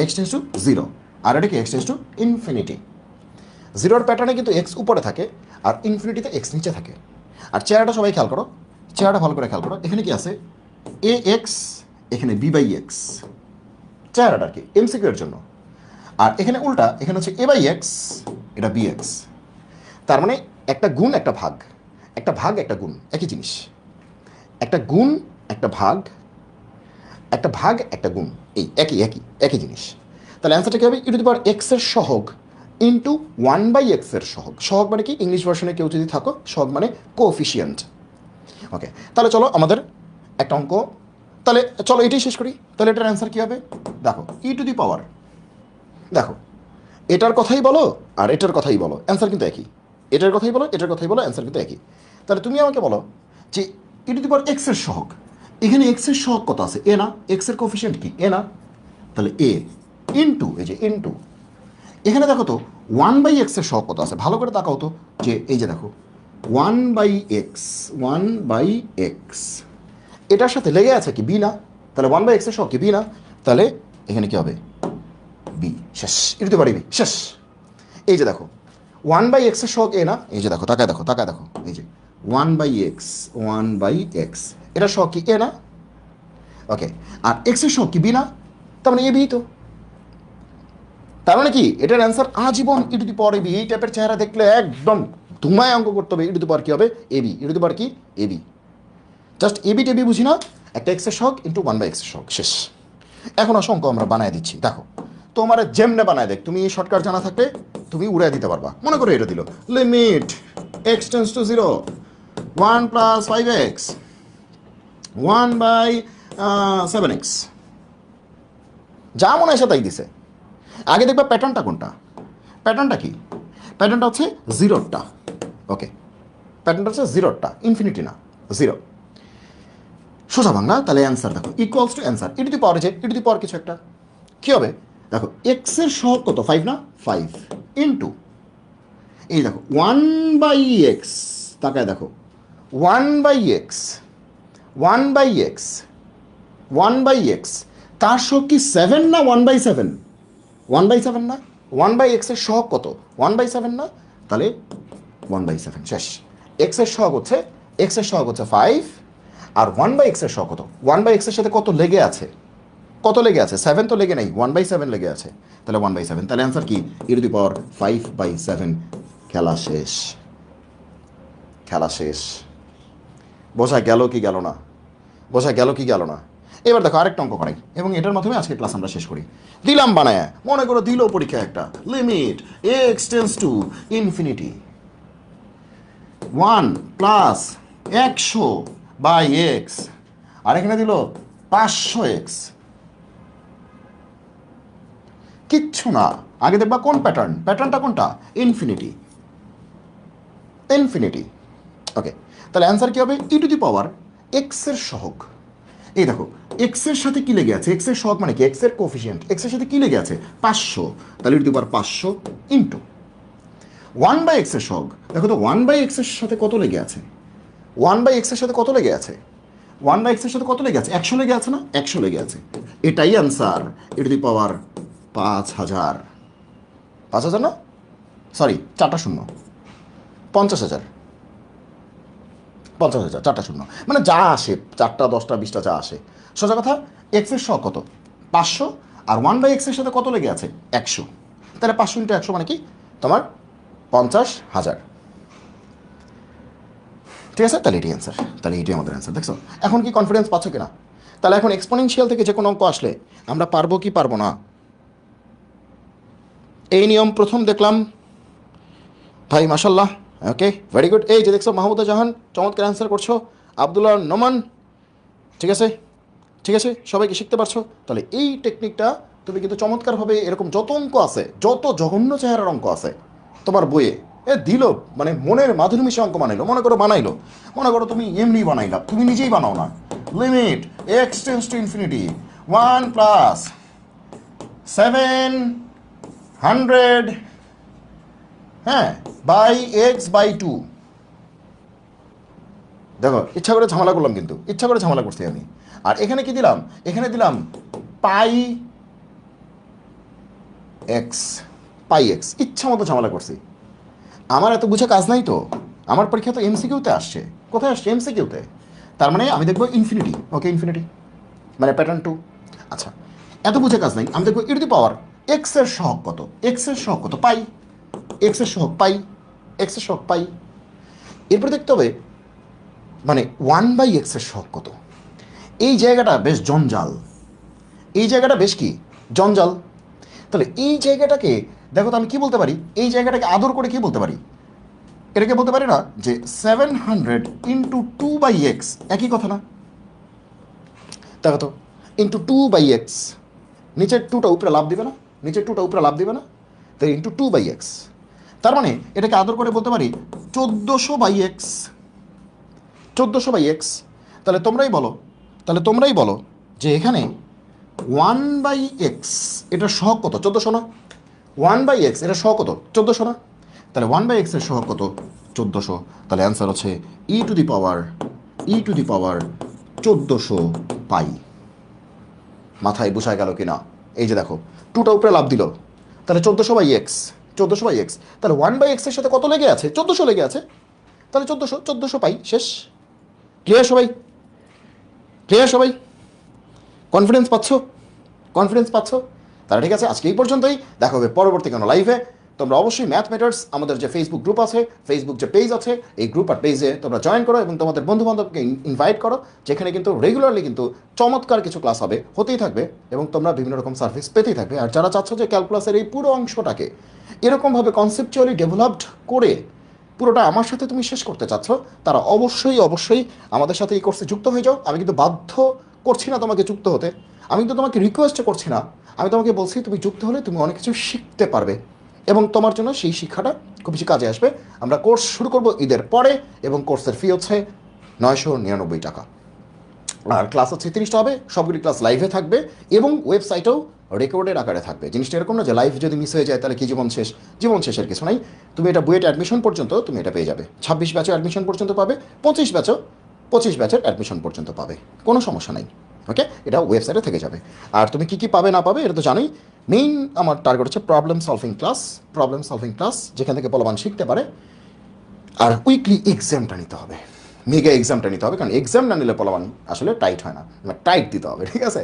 A: x টেন্স টু 0, আর এটা কি x টেন্স টু ইনফিনিটি। 0-র প্যাটার্নে কিন্তু x উপরে থাকে আর ইনফিনিটিতে x নিচে থাকে। আর চেহারাটা সবাই খেয়াল করো, চেহারাটা ভালো করে খেয়াল করো, এখানে কি আছে ax, এখানে b/x, চেহারাটা আর কি এমসিকিউ এর জন্য। আর এখানে উল্টা, এখানে হচ্ছে a/x, এটা bx। তার মানে একটা গুণ একটা ভাগ, একটা ভাগ একটা গুণ, একই জিনিস। একটা গুণ একটা ভাগ, একটা ভাগ একটা গুণ, এই একই একই একই জিনিস। তাহলে অ্যান্সারটা কী হবে, e⁻x এর সহগ ইন্টু 1/x এর সহগ। সহগ মানে কি, ইংলিশ ভার্সনে কেউ যদি থাকো, সহগ মানে কোএফিসিয়েন্ট। ওকে, তাহলে চলো আমাদের একটা অঙ্ক, তাহলে চলো এটাই শেষ করি। তাহলে এটার অ্যান্সার কী হবে, দেখো e⁻, দেখো এটার কথাই বলো আর এটার কথাই বলো, অ্যান্সার কিন্তু একই। এটার কথাই বলো, এটার কথাই বলো, অ্যান্সার কিন্তু একই। তাহলে তুমি আমাকে বলো যে e⁻x এর সহগ, এখানে x এর সহগ কত আছে, এ না, x এর কোএফিসিয়েন্ট কি, এ না, তাহলে এ ইন্টু, এই যে ইন্টু, এখানে দেখো তো 1/x এর সহগ কত আছে, ভালো করে তাকাও তো, যে এই যে দেখো 1/x, 1/x এটার সাথে লেগে আছে কি, বি না, তাহলে 1/x এর সহগ কি, বি না, তাহলে এখানে কি হবে, বি, শেষ, e⁻b শেষ। এই যে দেখো 1/x এর সহগ এ না, এই যে দেখো, তাকায় দেখো, তাকায় দেখো, এই যে 1/x, 1/x এটা সহগ কি, এ না, ওকে, আর x এর সহগ কি, বি না, তার মানে এ বি। তো তার মানে কি, এটার অ্যান্সার আজীবন e⁻ab। এই টাইপের চেহারা দেখলে একদম ধুমায় অঙ্ক করতে হবে, e⁻ কি হবে, এবি, e⁻ কি, এবি, জাস্ট এবি টেবি বুঝি না, একটা x এর সহগ ইন্টু 1/x এর সহগ, শেষ। এখন আসো অঙ্ক আমরা বানায় দিচ্ছি, দেখো তোমার যেমনে বানায় দেখ, তুমি শর্টকাট জানা থাকলে তুমি উড়াই দিতে পারবা। মনে করো এটা দিল limit x tense to 0, 1 + 5x, 1/7x, যা মনে হয় তাই দিছে। আগে দেখবা প্যাটার্নটা কোনটা, প্যাটার্নটা কি, প্যাটার্নটা হচ্ছে 0টা, ওকে, প্যাটার্নটা হচ্ছে 0টা, ইনফিনিটি না, 0, সোজা বাংলা। তাহলে অ্যান্সার দেখো ইকুয়ালস টু অ্যান্সার যে কিছু একটা কী হবে, দেখো এক্স এর সহগ কত, 5 না, 5 ইন্টু, এই দেখো 1/x, তাকায় দেখো 1/x, 1/x, 1/x তার সহগ কি 7 না 1/7, 1/7 না, 1/x এর সহগ কত, 1/7 না, তাহলে 1/7 শেষ। x এর সহগ হচ্ছে, x এর সহগ হচ্ছে 5, আর 1/x এর সহগ কত, 1/x এর সাথে কত লেগে আছে, কত লেগে আছে, 7 তো লেগে নেই, 1/7 লেগে আছে, তাহলে 1/7। তাহলে অ্যান্সার কি, e⁻5/7। খেলা শেষ, খেলা শেষ। বোঝা গেল কি গেল না, বোঝা গেল কি গেল না। এবার দেখো আরেকটা অঙ্ক করাই এবং এটার মাধ্যমে আজকে ক্লাস আমরা শেষ করি। দিলাম বানায়, মনে করো দিল পরীক্ষা একটা, limit x tense to infinity 1 + 100/x, আর এখানে দিল 500x। কিচ্ছু না, আগে দেখবা কোন প্যাটার্ন, প্যাটার্নটা কোনটা, ইনফিনিটি, ইনফিনিটি, ওকে। তাহলে অ্যান্সার কি হবে, e⁻x এর সহগ। এই দেখো এক্স এর সাথে কি লেগে আছে, এক্স এর সহগ মানে কি, এক্স এর কোএফিসিয়েন্ট, এক্স এর সাথে কি লেগে আছে, 500, তাহলে e⁻500 ইন্টু 1/x এর সহগ। দেখো তো 1/x এর সাথে কত লেগে আছে, 1/x এর সাথে কত লেগে আছে, 1/x এর সাথে কত লেগে আছে, 100 লেগে আছে না, 100 লেগে আছে, এটাই অ্যান্সার, e⁻5000, 5000 না, সরি 4টা শূন্য, 50,000, 50,000, 4টা শূন্য, মানে যা আসে 4টা 10টা 20টা যা আসে। সোজা কথা, এক্স এর সহগ কত, 500, আর 1/x এর সাথে কত লেগে আছে, 100, তাহলে 500 × 100 মানে কি তোমার 50,000, ঠিক আছে। তাহলে এটাই অ্যান্সার, তাহলে এটাই আমাদের অ্যান্সার। দেখছো এখন কি কনফিডেন্স পাচ্ছ কিনা? তাহলে এখন এক্সপোনেনশিয়াল থেকে যে কোনো অঙ্ক আসলে আমরা পারবো কি পারবো না, এই নিয়ম প্রথম দেখলাম ভাই, মাশাল্লাহ, ওকে ভেরি গুড। এই যে দেখছো মাহমুদা জাহান চমৎকার অ্যান্সার করছো, আবদুল্লাহ নোমান, ঠিক আছে, ঠিক আছে, সবাইকে শিখতে পারছো। তাহলে এই টেকনিকটা তুমি কিন্তু চমৎকারভাবে, এরকম যত অঙ্ক আছে, যত জঘন্য চেহারার অঙ্ক আছে তোমার বইয়ে, দিল মানে মনের মাধুরী মিশে অঙ্ক বানাইলো, বানাইলো, মনে করো তুমি এমনি বানাইলা, তুমি নিজেই বানাও না, limit x tense to infinity 1 + 7 100 হ্যাঁ বাই এক্স বাই 2। দেখো ইচ্ছা করে ঝামেলা করলাম, কিন্তু ইচ্ছা করে ঝামেলা করছি আমি। আর এখানে কি দিলাম, এখানে দিলাম পাই এক্স, পাই এক্স, ইচ্ছা মতো ঝামেলা করছি। আমার এত বুঝে কাজ নাই তো, আমার পরীক্ষা তো এমসিকিউতে আসছে। কোথায় আসছে? এমসিকিউতে। তার মানে আমি দেখবো ইনফিনিটি, ওকে ইনফিনিটি মানে প্যাটার্ন 2। আচ্ছা, এত বুঝে কাজ নাই, আমি দেখবো ই টু দি পাওয়ার এক্স এর সহগ কত, এক্স এর সহগ কত, পাই, এক্স এর সহগ পাই, এক্স এর সহগ পাই। এরপরে দেখতে হবে মানে 1/x এর সহগ কত। এই জায়গাটা বেশ জঞ্জাল, এই জায়গাটা বেশ কি জঞ্জাল। তাহলে এই জায়গাটাকে দেখো তো আমি কি বলতে পারি, এই জায়গাটাকে আদর করে কি বলতে পারি, এটাকে বলতে পারি না যে 700 ইন্টু 2/x, একই কথা না? দেখো তো ইন্টু 2/x, নিচের 2টা উপরে লাভ দিবে না, নিচের 2টা উপরে লাভ দিবে না, তাই ইন্টু 2/x। তার মানে এটাকে আদর করে বলতে পারি 1400/x, 1400/x। তাহলে তোমরাই বলো, তাহলে তোমরাই বলো যে এখানে 1/x এটার সহগ কত, 1400 না? 1/x এটার সহগ কত, 1400 না? তাহলে 1/x এর সহগ কত, 1400। তাহলে অ্যান্সার হচ্ছে ই টু দি পাওয়ার 1400 পাই। মাথায় বোঝায় গেল কি না? এই যে দেখো 2টা উপরে লাভ দিল, তাহলে 1400/x, 1400/x। তাহলে 1/x এর সাথে কত লেগে আছে, 1400 লেগে আছে। তাহলে 1400 পাই, শেষ। ক্লিয়ার সবাই? ক্লিয়ার সবাই? কনফিডেন্স পাচ্ছ? কনফিডেন্স পাচ্ছ? তাহলে ঠিক আছে, আজকে এই পর্যন্তই। দেখা হবে পরবর্তী কোনো লাইভে। তোমরা অবশ্যই ম্যাথ ম্যাটার্স আমাদের যে ফেসবুক গ্রুপ আছে, ফেসবুক যে পেজ আছে, এই গ্রুপ আর পেজে তোমরা জয়েন করো এবং তোমাদের বন্ধুবান্ধবকে ইনভাইট করো, যেখানে কিন্তু রেগুলারলি কিন্তু চমৎকার কিছু ক্লাস হবে, হতেই থাকবে এবং তোমরা বিভিন্ন রকম সার্ভিস পেতেই থাকবে। আর যারা চাচ্ছ যে ক্যালকুলাসের এই পুরো অংশটাকে এরকমভাবে কনসেপচুয়ালি ডেভেলপড করে পুরোটা আমার সাথে তুমি শেষ করতে চাচ্ছ, তারা অবশ্যই অবশ্যই আমাদের সাথে এই কোর্সে যুক্ত হয়ে যাও। আমি কিন্তু বাধ্য করছি না তোমাকে যুক্ত হতে, আমি কিন্তু তোমাকে রিকোয়েস্ট করছি না, আমি তোমাকে বলছি তুমি যুক্ত হলে তুমি অনেক কিছু শিখতে পারবে এবং তোমার জন্য সেই শিক্ষাটা খুব বেশি কাজে আসবে। আমরা কোর্স শুরু করব ঈদের পরে এবং কোর্সের ফি হচ্ছে 999 টাকা। আর ক্লাস হচ্ছে 30টা হবে, সবগুলি ক্লাস লাইভে থাকবে এবং ওয়েবসাইটেও রেকর্ডের আকারে থাকবে। জিনিসটা এরকম না যে লাইভ যদি মিস হয়ে যায় তাহলে কি জীবন শেষ, জীবন শেষের কিছু নাই। তুমি এটা বুয়েট অ্যাডমিশন পর্যন্ত তুমি এটা পেয়ে যাবে, 26 ব্যাচের অ্যাডমিশন পর্যন্ত পাবে, 25 ব্যাচের অ্যাডমিশন পর্যন্ত পাবে, কোনো সমস্যা নাই। ওকে, এটা ওয়েবসাইটে থেকে যাবে। আর তুমি কী কী পাবে না পাবে এটা তো জানোই। মেইন আমার টার্গেট হচ্ছে প্রবলেম সলভিং ক্লাস, যেখান থেকে বলবান শিখতে পারে। আর উইকলি এক্সামটা নিতে হবে, মেগা এক্সামটা নিতে হবে, কারণ এক্সাম না নিলে পোলাবান আসলে টাইট হয় না, টাইট দিতে হবে, ঠিক আছে?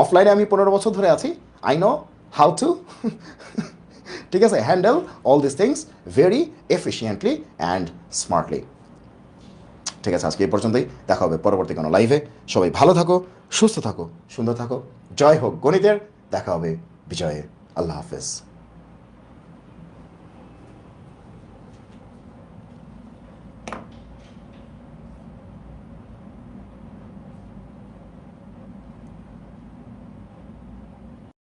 A: অফলাইনে আমি 15 বছর ধরে আছি, আই নো হাউ টু ঠিক আছে handle all this things very efficiently and smartly. ঠিক আছে, আজকে এই পর্যন্তই। দেখা হবে পরবর্তী কোনো লাইভে। সবাই ভালো থাকো, সুস্থ থাকো, সুন্দর থাকো। জয় হোক গণিতের, দেখা হবে বিজয়ে। আল্লাহ হাফেজ।